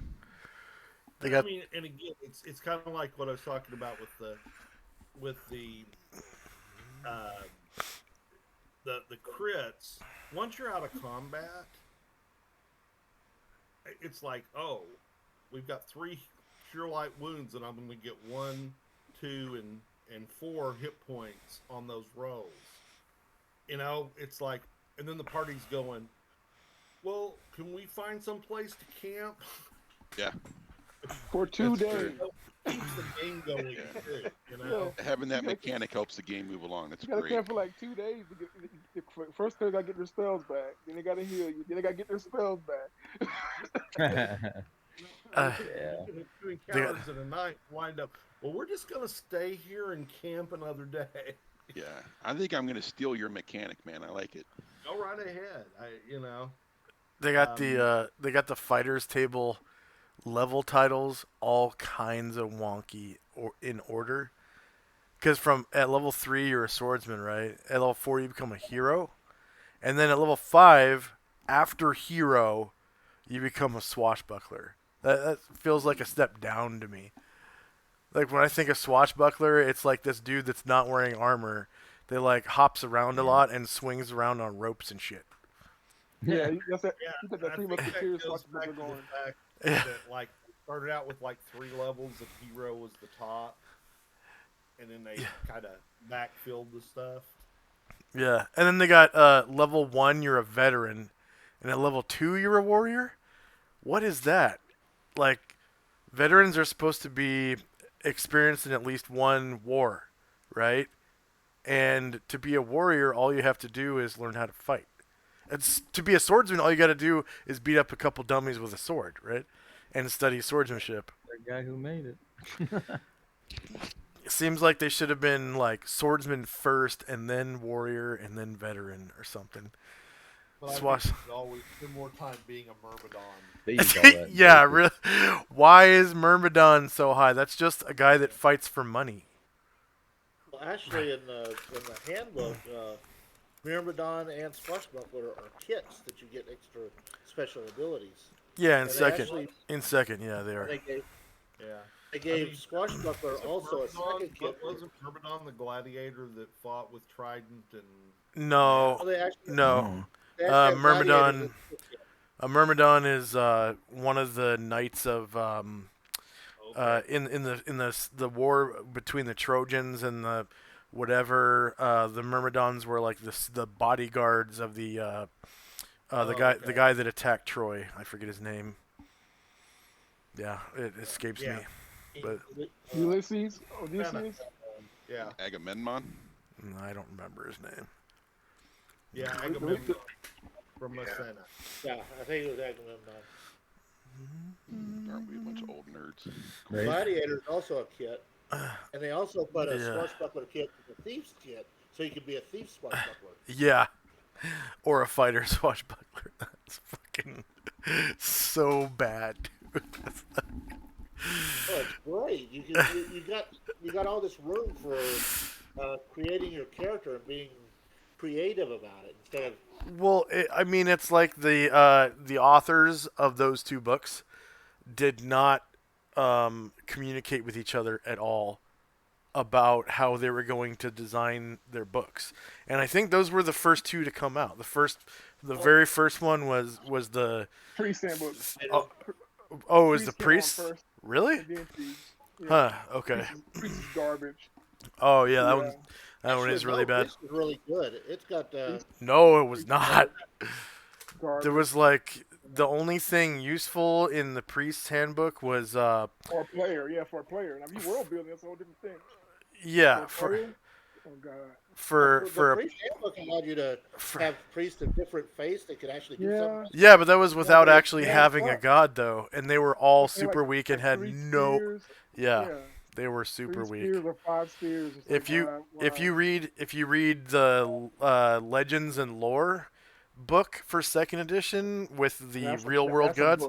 They got. I mean, and again, it's kind of like what I was talking about with the crits. Once you're out of combat, it's like, oh, we've got 3 cure light wounds, and I'm going to get 1, 2, and 4 hit points on those rolls. You know, it's like, and then the party's going, well, can we find some place to camp? Yeah. For 2 That's days. true. Keeps the game going, Yeah. too, you know? Having that mechanic helps the game move along. That's You gotta great. camp for like 2 days to get. First, they gotta get their spells back. Then they gotta heal you. Then they gotta get their spells back. Uh, You can have 2 encounters in a night, wind up, well, we're just going to stay here and camp another day. Yeah. I think I'm gonna steal your mechanic, man. I like it. Go right ahead. You know. They got the fighters table level titles all kinds of wonky or in order. Because at level 3 you're a swordsman, right? At level 4 you become a hero, and then at level 5 after hero you become a swashbuckler. That feels like a step down to me. Like when I think of swashbuckler, it's like this dude that's not wearing armor. They like hops around a lot and swings around on ropes and shit. Yeah, that's that. Yeah, You got that I 3 think that Musketeers goes back swashbuckler to going. the fact Yeah. that like started out with like 3 levels of hero was the top, and then they kind of backfilled the stuff. Yeah, and then they got level 1 you're a veteran, and at level 2 you're a warrior. What is that? Like, veterans are supposed to be experienced in at least one war, right? And to be a warrior, all you have to do is learn how to fight. To be a swordsman, all you got to do is beat up a couple dummies with a sword, right? And study swordsmanship. The guy who made it. It seems like they should have been like swordsman first, and then warrior, and then veteran or something. But I Swash. think you could always spend more time being a Myrmidon. They use all that. Yeah, really. Why is Myrmidon so high? That's just a guy that fights for money. Well, actually, in the handbook, Myrmidon and Swashbuckler are kits that you get extra special abilities. Yeah, And they actually- yeah, they are. They gave, Yeah. they gave I mean, Swashbuckler also a second kit. Wasn't Myrmidon the gladiator that fought with Trident and? No, Oh, they actually, no. they actually have Myrmidon. gladiators in the kit. Myrmidon is one of the knights of Okay. in the war between the Trojans and the whatever. The Myrmidons were like the bodyguards of the okay. guy that attacked Troy. I forget his name. Yeah, it escapes Yeah. me. But Ulysses, Odysseus. Yeah. Agamemnon. I don't remember his name. Yeah. Agamemnon from Messana. Yeah, I think it was Agamemnon. Aren't we a bunch of old nerds? Right? Gladiator is also a kit, and they also put a Yeah. Swashbuckler kit with a thief's kit, so you can be a thief Swashbuckler. Yeah, or a fighter swashbuckler. That's fucking so bad, dude. Oh, it's great. You got all this room for creating your character and being creative about it instead of Well, I mean, it's like the authors of those 2 books did not communicate with each other at all about how they were going to design their books, and I think those were the first 2 to come out. The very first one was the Priest handbook. it was the Priest came on priest. first, Really? and then Thieves. Yeah. Huh. Okay. Priest is garbage. Oh yeah, that one. That one is really bad. This is really good. It's got No, it was not. Garbage. There was like the only thing useful in the Priest's Handbook was For a player, yeah, for a player. Now, if you world building, that's a whole different thing. yeah For a player, oh god. for the a priest handbook allowed you to have priests of different faiths that could actually do something. yeah, but that was without Yeah, actually yeah, having a fuck. god though, and they were all And super weak and had three no. spears. Yeah, Yeah, they were super 3 weak. spears or 5 spears. It's If like, you if you read the Legends and Lore book for second edition with the real world gods,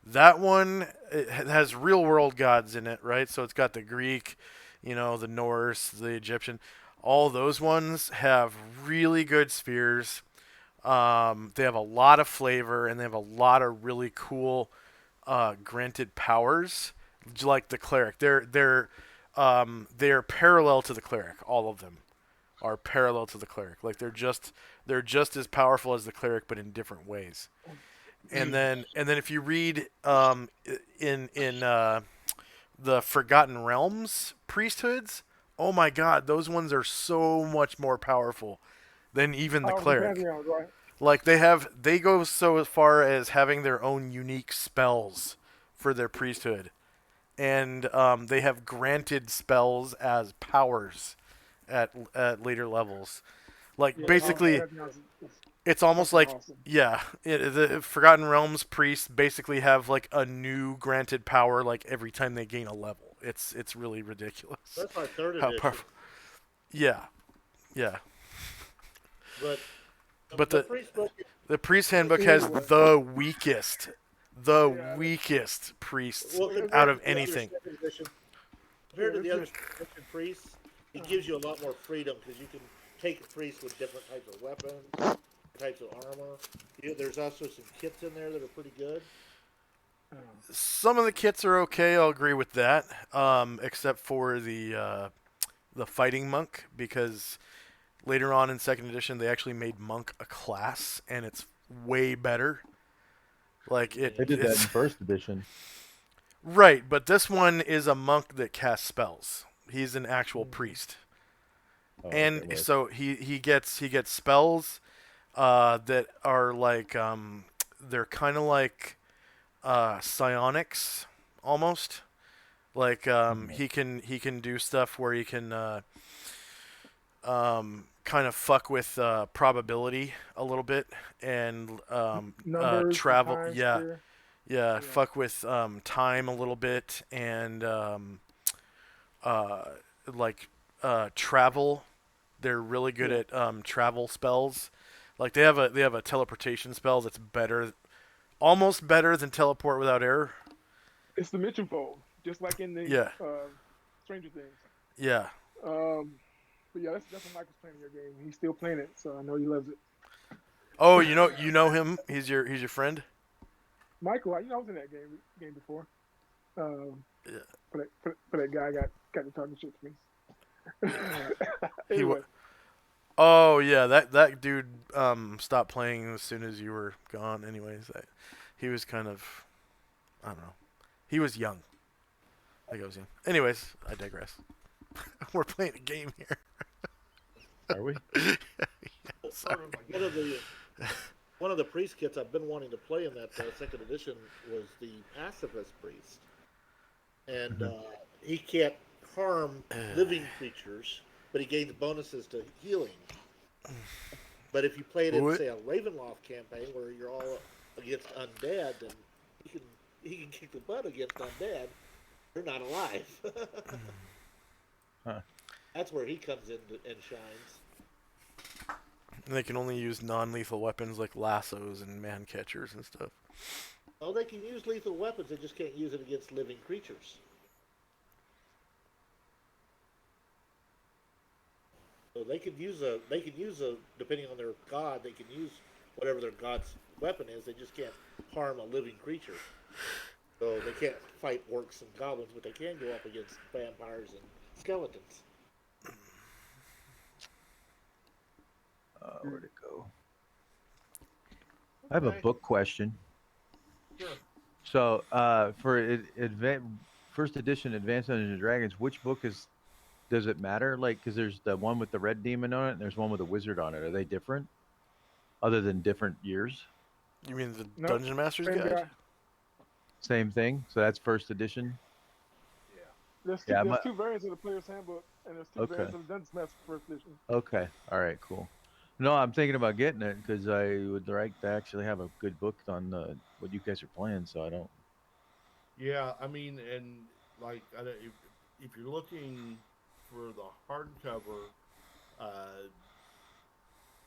that one it has real world gods in it, right? So it's got the Greek, the Norse, the Egyptian. All those ones have really good spheres. They have a lot of flavor and they have a lot of really cool granted powers, like the cleric. They're parallel to the cleric. All of them are parallel to the cleric. Like they're just as powerful as the cleric, but in different ways. And then if you read in the Forgotten Realms priesthoods, oh my God, those ones are so much more powerful than even the cleric. Right. Like they go so far as having their own unique spells for their priesthood, and they have granted spells as powers at later levels. Like basically, it's almost like awesome. the Forgotten Realms priests basically have like a new granted power like every time they gain a level. It's really ridiculous. That's my third edition. Yeah. But the priest handbook has the weakest priests out of anything. Compared to the other priests, it gives you a lot more freedom because you can take priests with different types of weapons, types of armor. There's also some kits in there that are pretty good. Some of the kits are okay. I'll agree with that, except for the fighting monk, because later on in second edition they actually made monk a class, and it's way better. Like They did that in first edition. Right, but this one is a monk that casts spells. He's an actual priest. And so he gets spells that are like they're kind of like psionics almost. Like he can do stuff where he can kind of fuck with probability a little bit and numbers, travel. time, yeah, fuck with time a little bit and travel. They're really good at travel spells. Like they have a teleportation spell that's almost better than teleport without error. It's the Mitchum fold, just like in the Stranger Things. Yeah. But yeah, that's what Michael's playing in your game. He's still playing it, so I know he loves it. Oh, you know him? He's your friend? Michael, I was in that game before. But that guy got to talking shit to me. Anyway. Oh yeah, that dude stopped playing as soon as you were gone. Anyways, he was kind of, I don't know, he was young. I think I was young. Anyways, I digress. We're playing a game here. Are we? One of the priest kits I've been wanting to play in that second edition was the Pacifist Priest, and he can't harm living creatures, but he gains bonuses to healing. But if you play it in, say, a Ravenloft campaign where you're all against undead, then he can kick the butt against undead. They're not alive. That's where he comes in and shines. And they can only use non-lethal weapons like lassos and man catchers and stuff. Oh, they can use lethal weapons. They just can't use it against living creatures. So they could use a depending on their god, they can use whatever their god's weapon is. They just can't harm a living creature. So they can't fight orcs and goblins, but they can go up against vampires and skeletons. Where'd it go? I have a book question. Sure. So, for first edition Advanced Dungeons and Dragons, which book is does it matter? Like, because there's the one with the red demon on it, and there's one with a wizard on it. Are they different? Other than different years? You mean the No, Dungeon Master's same Guide? guy. Same thing. So that's first edition. Yeah. There's two variants of the Player's Handbook, and there's two Okay. variants of the Dungeon Master First Edition. Okay. All right. Cool. No, I'm thinking about getting it because I would like to actually have a good book on what you guys are playing. So I don't. Yeah, I mean, and like if you're looking for the hardcover, uh,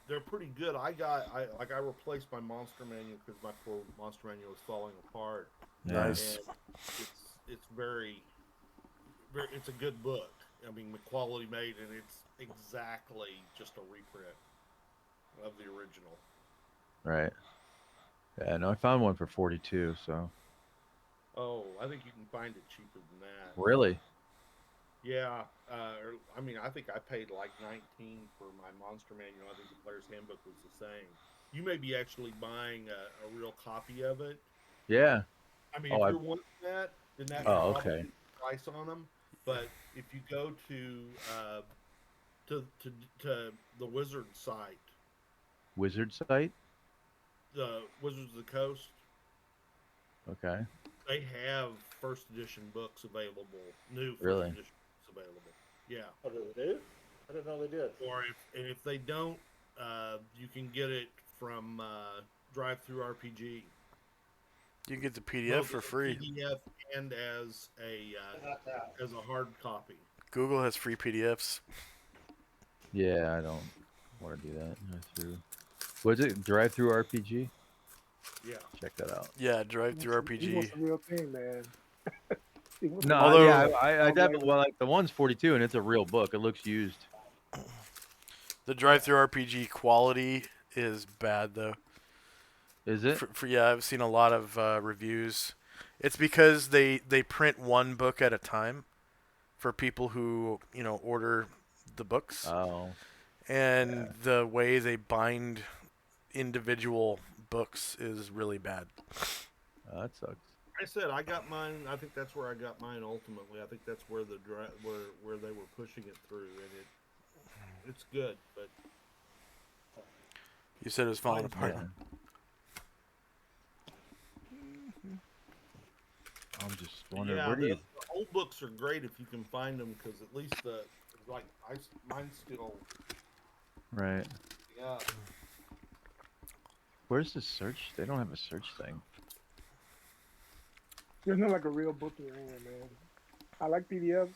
they're pretty good. I replaced my monster manual because my poor monster manual was falling apart. Nice. And it's very, very, it's a good book. I mean, the quality made, and it's exactly just a reprint of the original. Right. Yeah. No, I found one for 42. So. Oh, I think you can find it cheaper than that. Really? Yeah, I mean, I think I paid like 19 for my monster manual. I think the Player's Handbook was the same. You may be actually buying a real copy of it. Yeah. I mean, Oh, if you're wanting that, then that's Oh, probably okay. the price on them. But if you go to the Wizard site, Wizard site. the Wizards of the Coast, Okay. they have first edition books available. New first Really? edition books available. Yeah. Oh, do they do? I didn't know they did. Or if they don't, you can get it from Drive Through RPG. You can get the PDF for free. PDF and as a hard copy. Google has free PDFs. Yeah, I don't want to do that. Was it Drive Through RPG? Yeah. Check that out. Yeah, Drive Through He wants RPG. the real thing, man. No, Although- yeah, I definitely like the one's 42 and it's a real book. It looks used. The Drive Through RPG quality is bad though. Is it? Yeah, I've seen a lot of reviews. It's because they print one book at a time for people who order the books, Oh, and the way they bind individual books is really bad. that sucks. I said I got mine. I think that's where I got mine ultimately. I think that's where where they were pushing it through, and it's good, but You said it was falling Mine's apart. Yeah. I'm just wondering yeah, where do you? the old books are great if you can find them because at least mine's still Right. yeah. Where's the search? They don't have a search thing. There's not like a real book in your hand, man. I like PDFs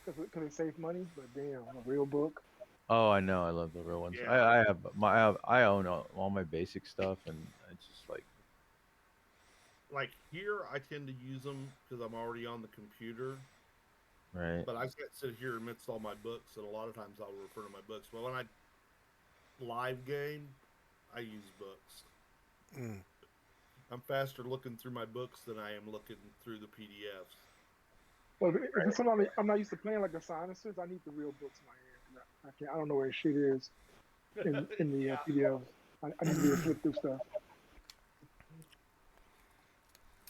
because it saves money, but damn, a real book. Oh, I know. I love the real ones. Yeah. I own all my basic stuff, and it's just Like here, I tend to use them because I'm already on the computer. right. But I can't sit here amidst all my books, and a lot of times I'll refer to my books. But when I live game, I use books. Mm. I'm faster looking through my books than I am looking through the PDFs. Well, if it's something I'm not used to playing like Assignments, I need the real books in my hand. I can't. I don't know where shit is in the PDFs. I need to be able to flip through stuff.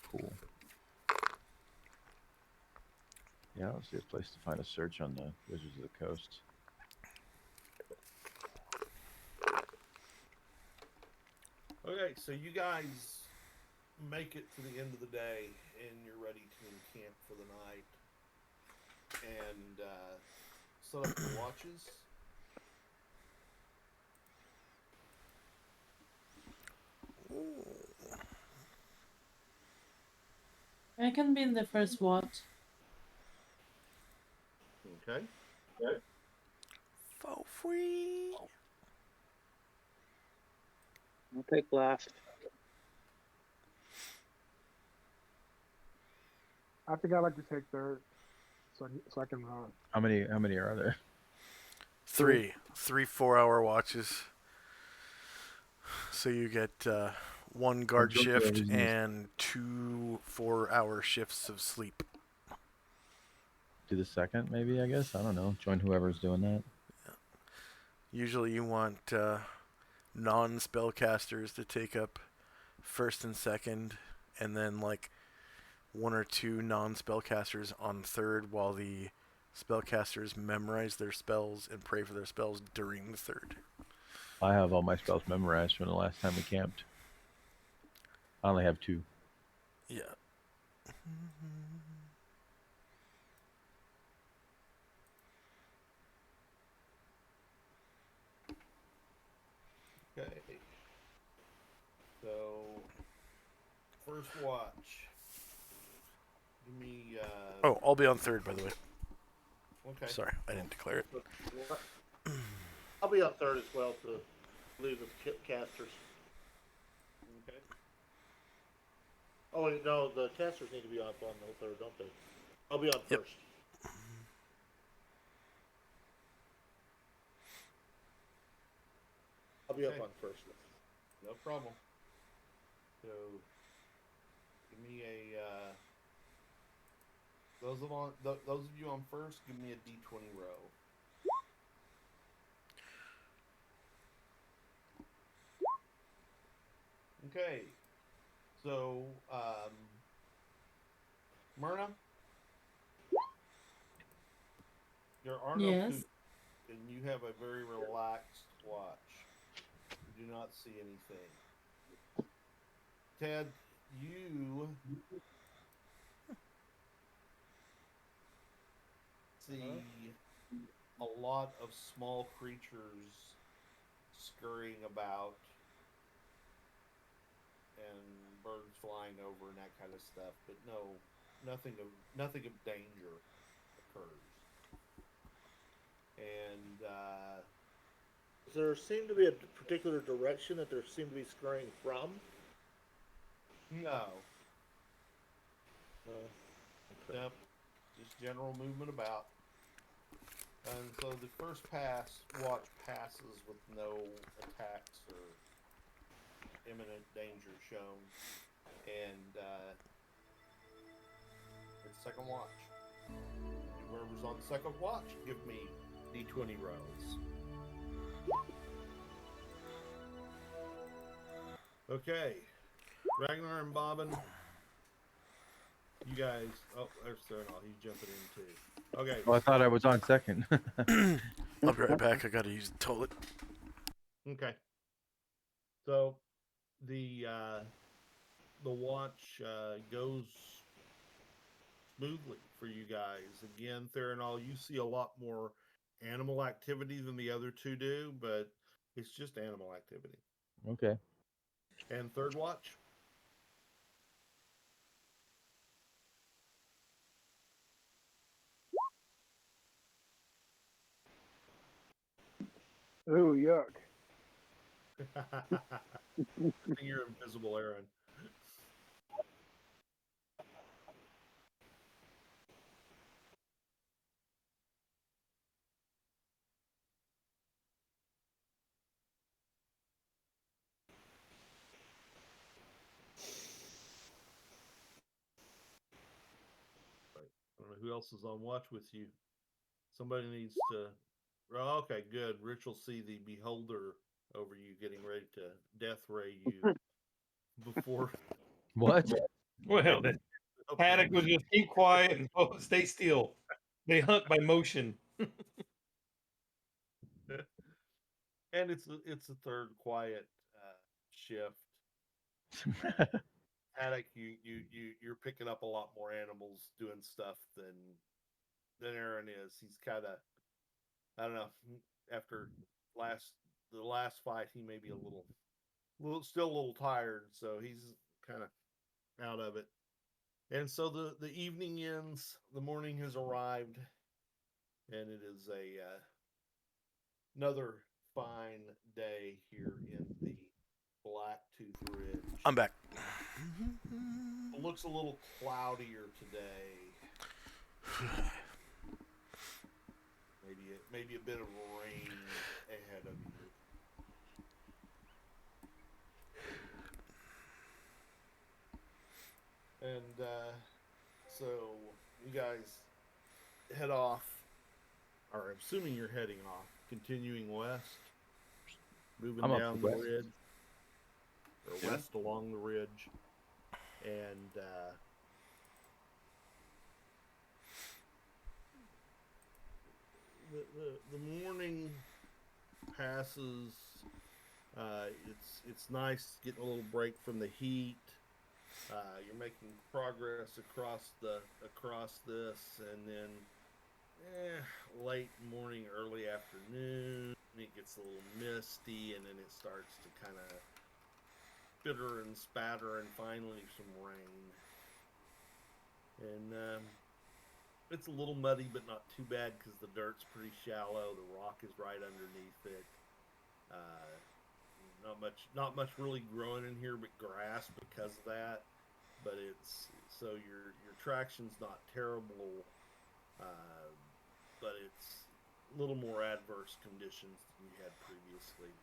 Cool. Yeah, let's see a place to find a search on the Wizards of the Coast. Okay, so you guys make it to the end of the day, and you're ready to encamp for the night, and set up your watches. I can be in the first watch. Okay. For free. I'll take last. I think I like to take third, so I can. How many are there? Three 4-hour watches. So you get one guard Don't do shift everything. and 2 4-hour shifts of sleep. Do the second, maybe, I guess. I don't know. Join whoever's doing that. Usually you want non-spellcasters to take up first and second, and then like 1 or 2 non-spellcasters on third, while the spellcasters memorize their spells and pray for their spells during the third. I have all my spells memorized from the last time we camped. I only have 2. Yeah. Okay. So, first watch. Give me. Oh, I'll be on third, by the way. Okay. Sorry, I didn't declare it. I'll be on third as well to leave the casters. Okay. Oh, wait, no, the casters need to be up on the third, don't they? I'll be on Yep. first. I'll be Okay. up on first. No problem. So, give me a. Those of you on first, give me a D20 row. Okay. So, Myrna, there are no Yes. cougars, and you have a very relaxed watch. You do not see anything. Ted, you see a lot of small creatures scurrying about and birds flying over and that kind of stuff, but nothing of danger occurs. And Does there seem to be a particular direction that there seem to be scurrying from? no, Okay. nope, just general movement about. And so the first watch passes with no attacks or imminent danger shown. And it's second watch. Whoever's on second watch, give me D20 rolls. Okay. Ragnar and Bobbin. You guys. Oh, there's Thernal. He's jumping in too. Okay. Oh, I thought I was on second. I'll be right back. I gotta use the toilet. Okay. So the watch goes smoothly for you guys. Again, Theranol, you see a lot more animal activity than the other two do, but it's just animal activity. Okay. And third watch? Ooh, yuck. You're invisible, Aaron. I don't know who else is on watch with you. Somebody needs to. Oh, okay, good. Rich will see the beholder over you getting ready to death ray you before. What? Well, Paddock was just keep quiet and stay still. They hunt by motion. And it's a third quiet shift. Paddock, you're picking up a lot more animals doing stuff than Aaron is. He's kind of, I don't know. After the last fight, he may be still a little tired, so he's kind of out of it. And so the evening ends. The morning has arrived, and it is another fine day here in the Blacktooth Ridge. I'm back. It looks a little cloudier today. Maybe a bit of rain ahead of you. And so you guys head off, or I'm assuming you're heading off, continuing west, moving I'm up down the the west. ridge, or Yeah. west along the ridge, and the morning passes. It's nice getting a little break from the heat. You're making progress across this, and then late morning, early afternoon, it gets a little misty, and then it starts to kind of spitter and spatter, and finally some rain. And it's a little muddy, but not too bad because the dirt's pretty shallow. The rock is right underneath it. Not much really growing in here, but grass because of that. But it's so your traction's not terrible, but it's a little more adverse conditions than you had previously.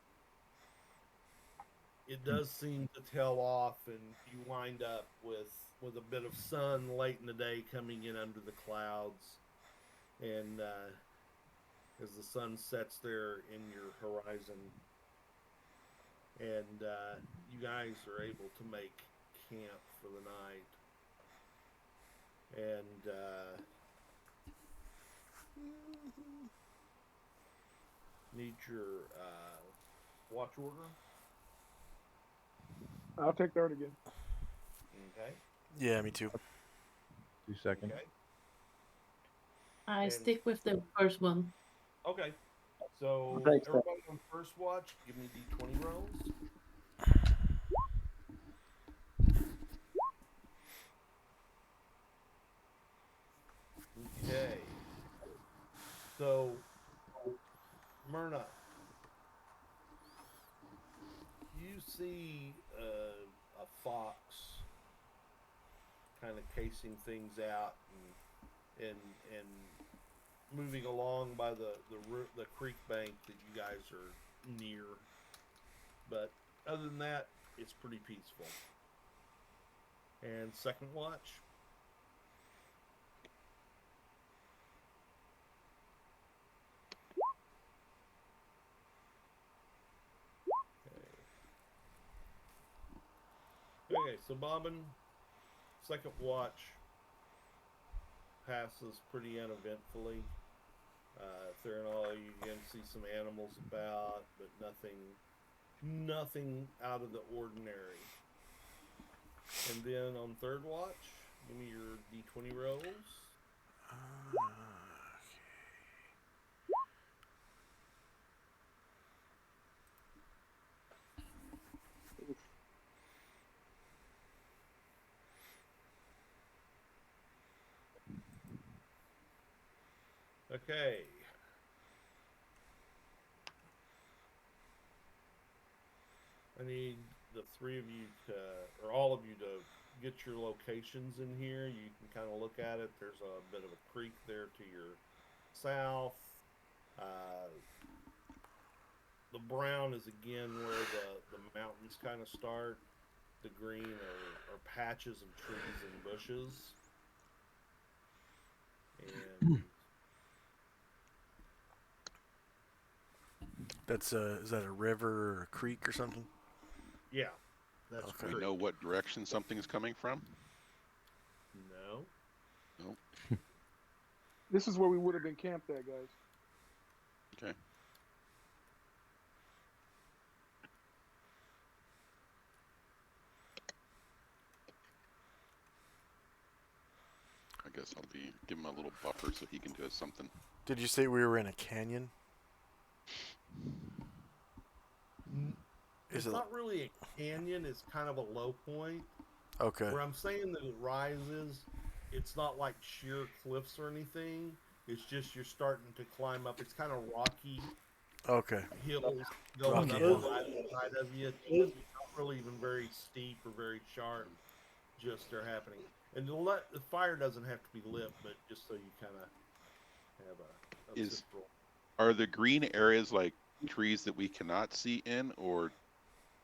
It does seem to tail off, and you wind up with a bit of sun late in the day coming in under the clouds, and as the sun sets there in your horizon, and you guys are able to make camp for the night, and need your watch order. I'll take third again. Okay. Yeah, me too. 2 seconds. Okay. I And- stick with the first one. Okay. So Thanks, everybody on first watch, give me d20 rolls. Okay. So Myrna, you see a fox kind of casing things out and moving along by the creek bank that you guys are near. But other than that, it's pretty peaceful. And second watch. Okay, so Bobbin, second watch passes pretty uneventfully. They're in all, you can see some animals about, but nothing out of the ordinary. And then on third watch, give me your d20 rolls. Okay. I need the three of you or all of you to get your locations in here. You can kind of look at it. There's a bit of a creek there to your south. The brown is again where the mountains kind of start. The green are patches of trees and bushes. And That's is that a river or a creek or something? yeah, that's Okay. Do we creek. know what direction something's coming from? No. No. This is where we would have been camped at, guys. Okay. I guess I'll give him a little buffer so he can do something. Did you say we were in a canyon? It's not really a canyon. It's kind of a low point. Okay. Where I'm saying that it rises, it's not like sheer cliffs or anything. It's just you're starting to climb up. It's kind of rocky Okay. hills going Rocky up hill. the side of you. It's not really even very steep or very sharp. Just they're happening. And the fire doesn't have to be lit, but just so you kind of have a central. Are the green areas like trees that we cannot see in, or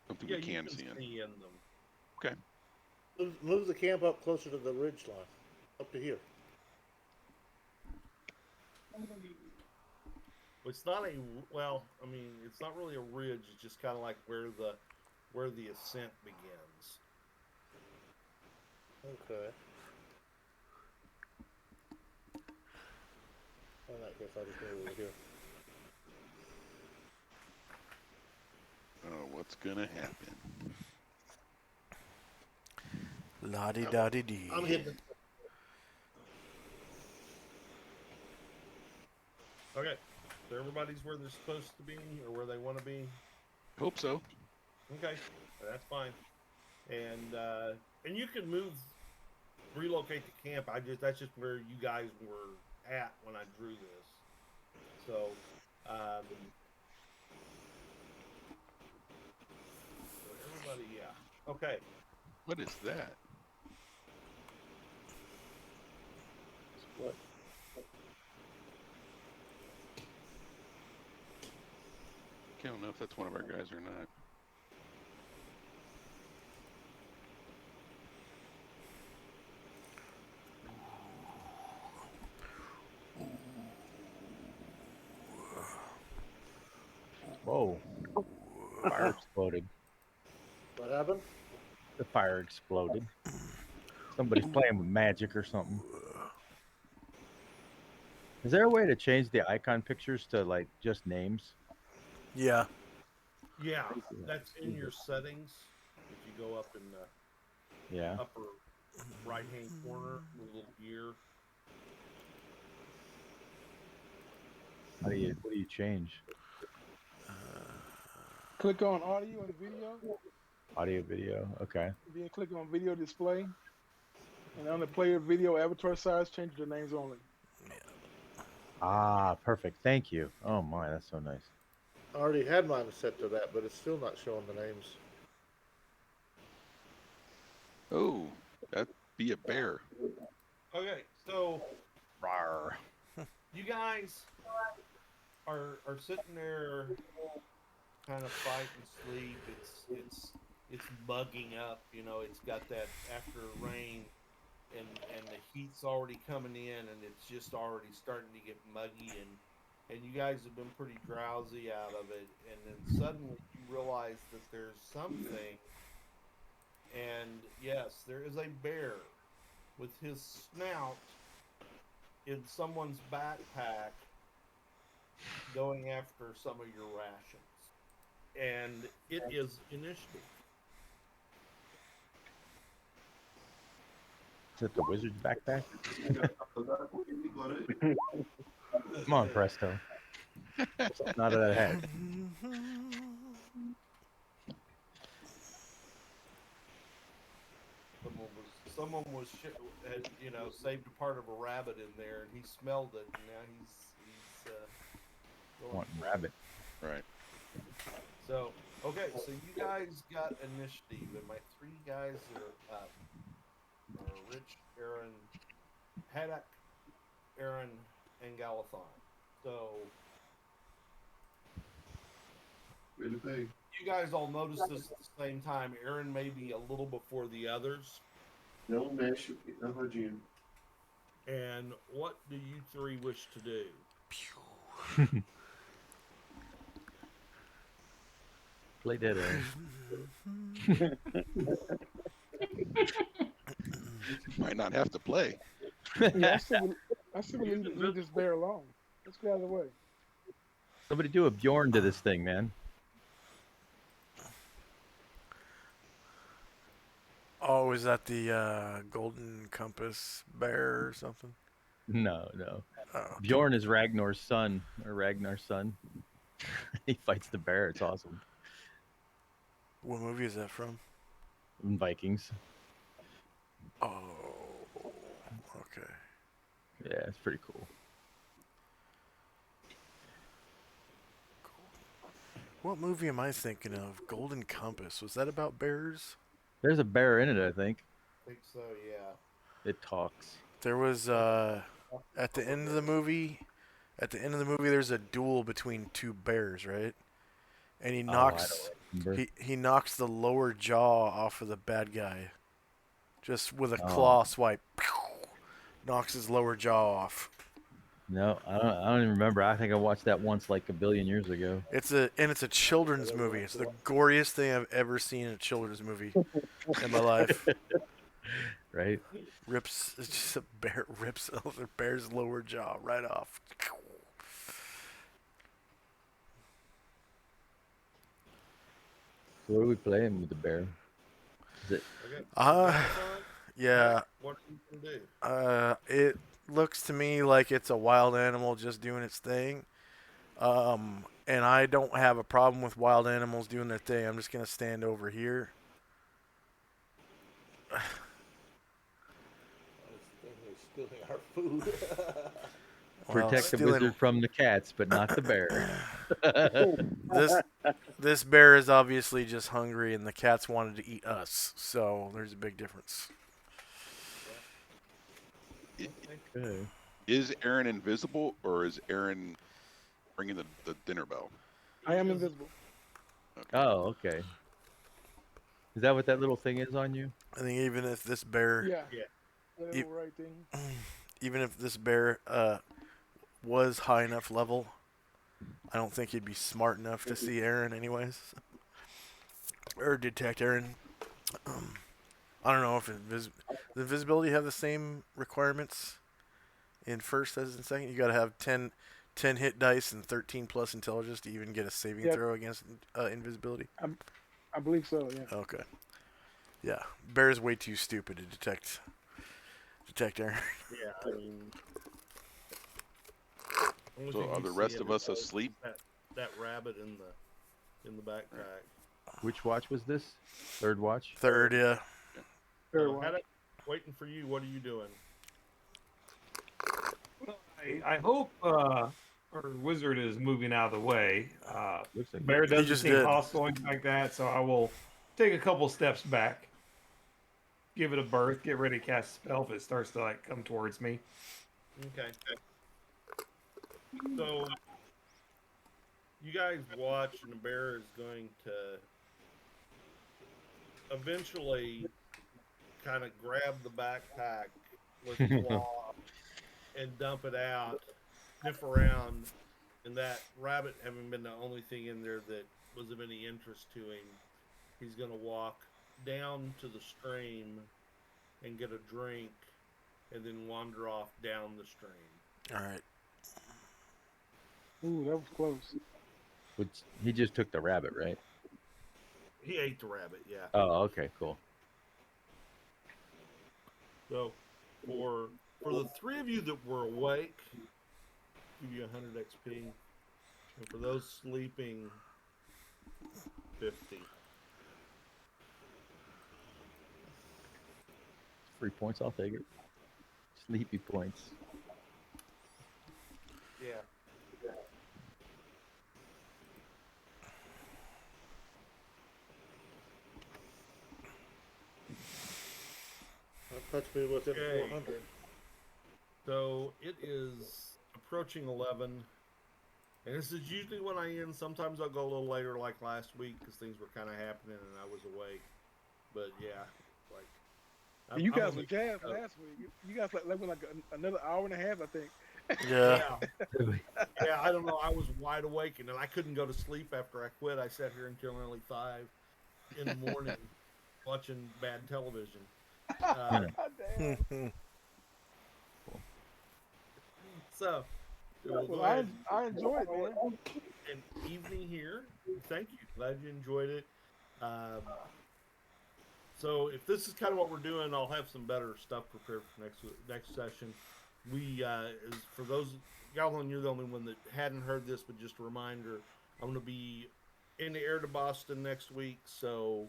something Yeah, we you can can see in? see in them. Okay. Move the camp up closer to the ridge line, up to here. It's not it's not really a ridge. It's just kind of like where the ascent begins. Okay. In that case, I'll just move over here. Oh, what's gonna happen? La-di-da-di-dee. I'm hitting. Okay, so everybody's where they're supposed to be or where they want to be. Hope so. Okay, that's fine. And you can relocate the camp. That's just where you guys were at when I drew this. So, everybody, yeah. Okay. What is that? What? I don't know if that's one of our guys or not. Whoa. Fire exploded. What happened? The fire exploded. Somebody's playing with magic or something. Is there a way to change the icon pictures to like just names? Yeah. Yeah, that's in your settings. If you go up in the Yeah. upper right-hand corner, the little gear. What do you change? Click on audio and video, Audio, video. Okay. then click on video display, and on the player video avatar size, change the names only. Ah, perfect. Thank you. Oh my, that's so nice. I already had mine set to that, but it's still not showing the names. Oh, that'd be a bear. Okay, so Rawr. you guys are sitting there, kind of fight and sleep. It's bugging up. You know, it's got that after rain, and the heat's already coming in, and it's just already starting to get muggy, and you guys have been pretty drowsy out of it, and then suddenly you realize that there's something, and yes, there is a bear with his snout in someone's backpack going after some of your rations, and it is initiative. Is it the wizard's backpack? Got it. Come on, Presto. Not of that hat. Had, you know, saved a part of a rabbit in there, and he smelled it, and now he's going Wanting for it. rabbit. Right. So okay, so you guys got initiative, and my three guys are up. Rich, Aaron, Haddock, Aaron, and Galathon. So Really big. you guys all notice this at the same time. Aaron may be a little before the others. No mesh, no June. And what do you three wish to do? Play dead air. Might not have to play. Yeah, I still believe leave this bear alone. Let's get out of the way. Somebody do a Bjorn to this thing, man. Oh, is that the golden compass bear or something? No, no. Oh, Bjorn is Ragnar's son, or Ragnar's son. He fights the bear. It's awesome. what movie is that from? In Vikings. Oh, okay. Yeah, it's pretty cool. What movie am I thinking of? Golden Compass. Was that about bears? There's a bear in it, I think. I think so, yeah. It talks. There was at the end of the movie. At the end of the movie, there's a duel between two bears, right? And he knocks he knocks the lower jaw off of the bad guy, just with a claw swipe. Knocks his lower jaw off. No, I don't even remember. I think I watched that once like a billion years ago. It's a children's movie. It's the goriest thing I've ever seen in a children's movie in my life. Right? It's just a bear rips the bear's lower jaw right off. What are we playing with the bear? Is it Okay. Uh, yeah. Mac, what are you gonna do? It looks to me like it's a wild animal just doing its thing. And I don't have a problem with wild animals doing their thing. I'm just gonna stand over here. Stealing our food. Well, protect the stealing wizard from the cats, but not the bear? this bear is obviously just hungry, and the cats wanted to eat us. So there's a big difference. Okay. Is Aaron invisible, or is Aaron ringing the dinner bell? I am invisible. Oh, okay. Is that what that little thing is on you? I think even if this bear, Yeah. Yeah. That little right thing. even if this bear was high enough level, I don't think he'd be smart enough to see Aaron, anyways, or detect Aaron. I don't know if does invisibility have the same requirements in first as in second. You got to have 10 hit dice and 13 plus intelligence to even get a saving Yep. throw against invisibility. I believe so. Yeah. Okay. Yeah, bear's way too stupid to detect Aaron. Yeah, I mean. only So thing are he's the rest seeing of us is asleep? That rabbit in the backpack. Which watch was this? Third watch? Third, yeah. Very So, well. Haddock, waiting for you. What are you doing? I hope our wizard is moving out of the way. Looks like Bear doesn't just seem did. hostile or anything like that, so I will take a couple steps back, give it a berth, get ready to cast a spell if it starts to like come towards me. Okay. So you guys watch, and the bear is going to eventually kind of grab the backpack with claw and dump it out, sniff around, and that rabbit having been the only thing in there that was of any interest to him, he's going to walk down to the stream and get a drink and then wander off down the stream. All right. Ooh, that was close. Which he just took the rabbit, right? He ate the rabbit, yeah. Oh, okay, cool. So for the three of you that were awake, give you 100 XP, and for those sleeping, 50. 3 points, I'll take it. Sleepy points. Yeah. That puts me within Okay. 400. So it is approaching 11, and this is usually when I end. Sometimes I'll go a little later, like last week, because things were kind of happening and I was awake. But yeah, like You I'm guys only- were jazzed last week. You guys like went like another hour and a half, I think. Yeah. Yeah, I don't know. I was wide awake, and then I couldn't go to sleep after I quit. I sat here until nearly 5 in the morning watching bad television. Damn. So, we'll go Well, ahead I enjoyed it, man. an evening here. Thank you. Glad you enjoyed it. So, if this is kind of what we're doing, I'll have some better stuff prepared for next session. We, for those, Galvin, you're the only one that hadn't heard this, but just a reminder, I'm going to be in the air to Boston next week, so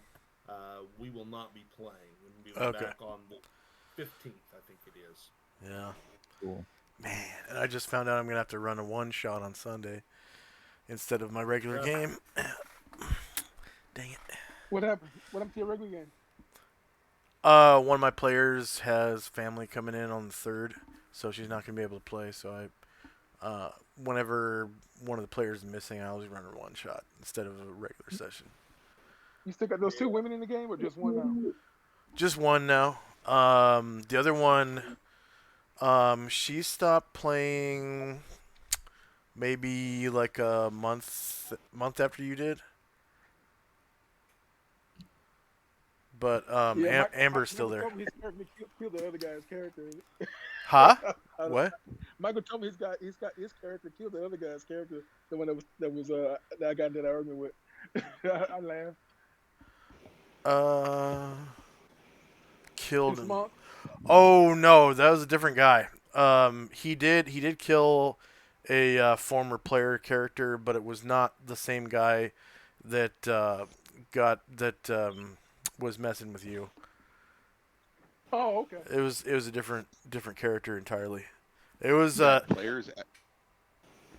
we will not be playing. We'll be back on the 15th, I think it is. Yeah. Cool. Man, and I just found out I'm gonna have to run a one shot on Sunday instead of my regular game. Dang it. What happened? What happened to your regular game? One of my players has family coming in on the 3rd, so she's not gonna be able to play. So I, whenever one of the players is missing, I always run a one shot instead of a regular session. You still got those 2 women in the game, or just one now? Just one now. The other one, she stopped playing maybe like a month after you did. But Amber's still there. His character killed the other guy's character. Huh? What? Michael told me his character killed the other guy's character, the one that was that I got into that argument with. I laughed. Killed. This month. Oh no, that was a different guy. He did kill a former player character, but it was not the same guy that was messing with you. Oh, okay. It was a different character entirely. It was Players,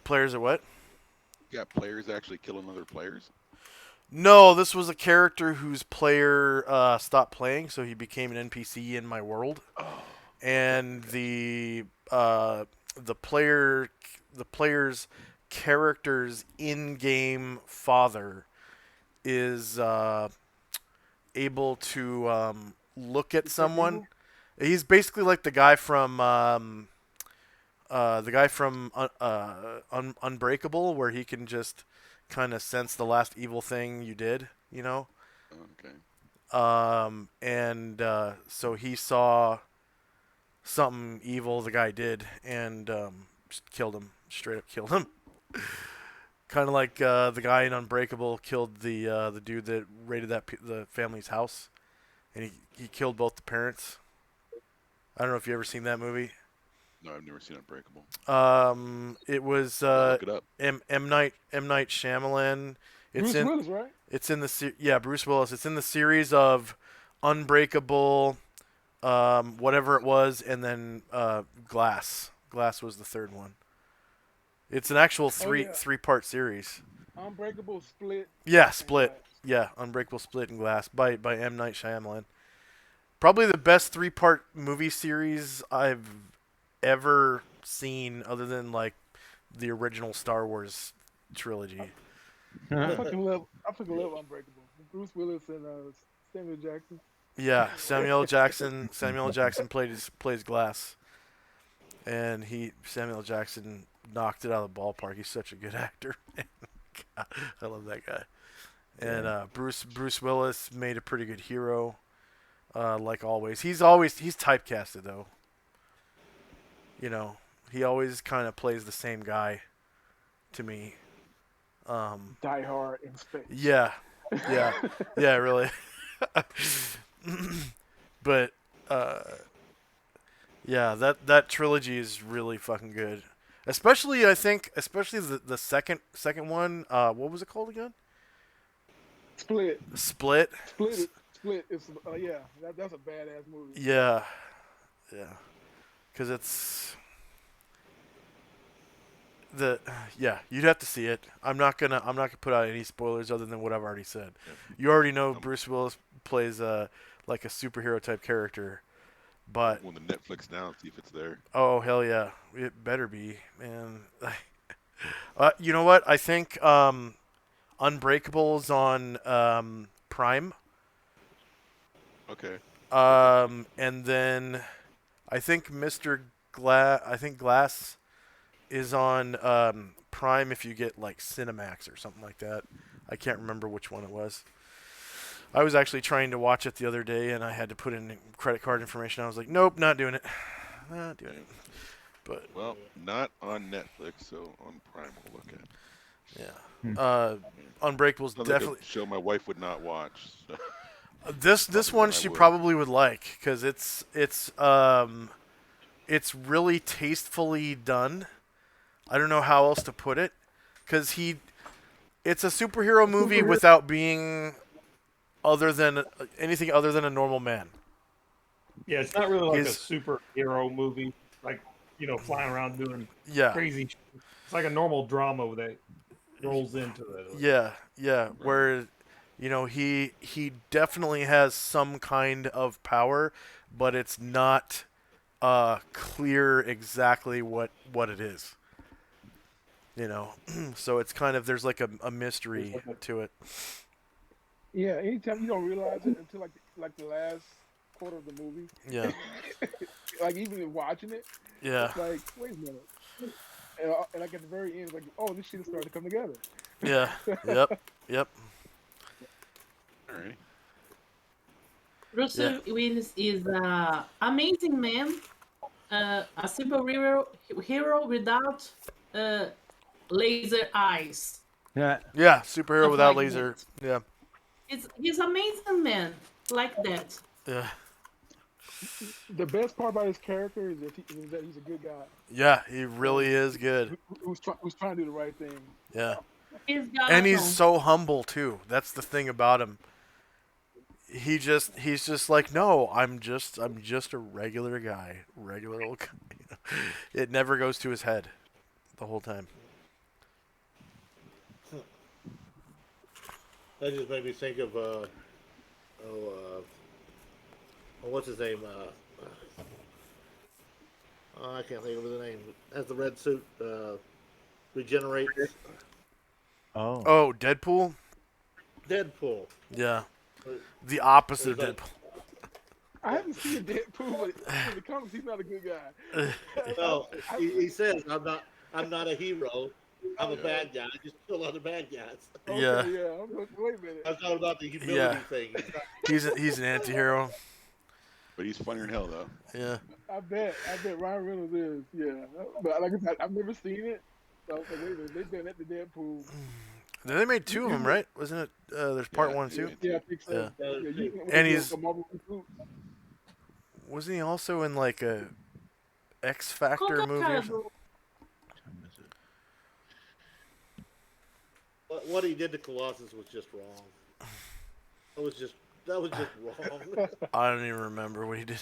players at what? got players actually killing other players. No, this was a character whose player stopped playing, so he became an NPC in my world. Oh, And the player's character's in-game father is able to look at someone. evil? He's basically like the guy from Unbreakable, where he can just kind of sense the last evil thing you did, you know. okay. So he saw something evil the guy did and just killed him. Straight up killed him. Kind of like the guy in Unbreakable killed the dude that raided the family's house, and he killed both the parents. I don't know if you ever seen that movie. No, I've never seen Unbreakable. It was Look it up. M Night Shyamalan. Bruce Willis, right? It's in the Bruce Willis. It's in the series of Unbreakable, whatever it was, and then Glass. Glass was the third one. It's an actual three-part series. Unbreakable, Split. Yeah, and Split. Glass. Yeah, Unbreakable, Split, and Glass by M Night Shyamalan. Probably the best three-part movie series I've ever seen, other than like the original Star Wars trilogy. I fucking love Unbreakable. Bruce Willis and Samuel Jackson. Yeah, Samuel Jackson. Samuel Jackson plays Glass, and Samuel Jackson knocked it out of the ballpark. He's such a good actor. God, I love that guy. And Bruce Willis made a pretty good hero, like always. He's typecasted though. You know, he always kind of plays the same guy to me. Die Hard in space. Yeah, really. But yeah, that trilogy is really fucking good. Especially the second one. What was it called again? Split. Split. Split. It's that's a badass movie. Yeah, because it's you'd have to see it. I'm not gonna put out any spoilers other than what I've already said. You already know Bruce Willis plays like a superhero type character, but When the Netflix now, see if it's there. oh hell yeah, it better be, man. You know what? I think Unbreakable's on Prime. Okay. And then I think Glass is on Prime if you get like Cinemax or something like that. I can't remember which one it was. I was actually trying to watch it the other day, and I had to put in credit card information. I was like, nope, not doing it. Not doing it. But Well, not on Netflix, so on Prime we'll look at. yeah, Unbreakable's Sounds like a definitely show my wife would not watch. So. this one one I she would. probably would like because it's really tastefully done. I don't know how else to put it, because it's a superhero movie without being anything other than a normal man. Yeah, it's not really like a His- superhero movie, like, flying around doing Yeah, crazy. It's like a normal drama that rolls into it. yeah. Where, he definitely has some kind of power, but it's not clear exactly what it is. So it's kind of, there's like a mystery to it. Yeah, anytime you don't realize it until like the last quarter of the movie. Yeah, Like even watching it, yeah, it's like, wait a minute. And like at the very end, it's like, oh, this shit is starting to come together. yeah, yep. All right. Bruce Yeah. Willis is an amazing man, a superhero hero without laser eyes. Yeah. Yeah, superhero Stuff without like laser. that. Yeah. he's amazing man like that. Yeah, The best part about his character is that he's a good guy. yeah, he really is good. Who's trying to do the right thing. Yeah, He's got and a he's tone. so humble too. That's the thing about him. He's just like, no, I'm just a regular guy, regular old guy. It never goes to his head the whole time. That just made me think of what's his name? I can't think of his name. Has the red suit, regenerates. Oh. Oh, Deadpool? Deadpool. Yeah, the opposite of There's like- Deadpool. I haven't seen Deadpool, but in the comics, he's not a good guy. No, he says, I'm not a hero. I'm a bad guy. I just kill other bad guys. Okay, Yeah. I'm like, wait a minute. I'm talking about the humility Yeah. thing. He's an anti-hero. But he's funnier than hell, though. Yeah. I bet Ryan Reynolds is, yeah. But like I said, I've never seen it. So I was like, wait a minute, they've done that to Deadpool. Then they made two of them, right? Wasn't it? There's part Yeah, one and two. Yeah, I think so. Yeah. And he's- a Marvel reboot. Wasn't he also in like a X Factor Qual que é a movie cara or something? do- What he did to Colossus was just wrong. That was just wrong. I don't even remember what he did.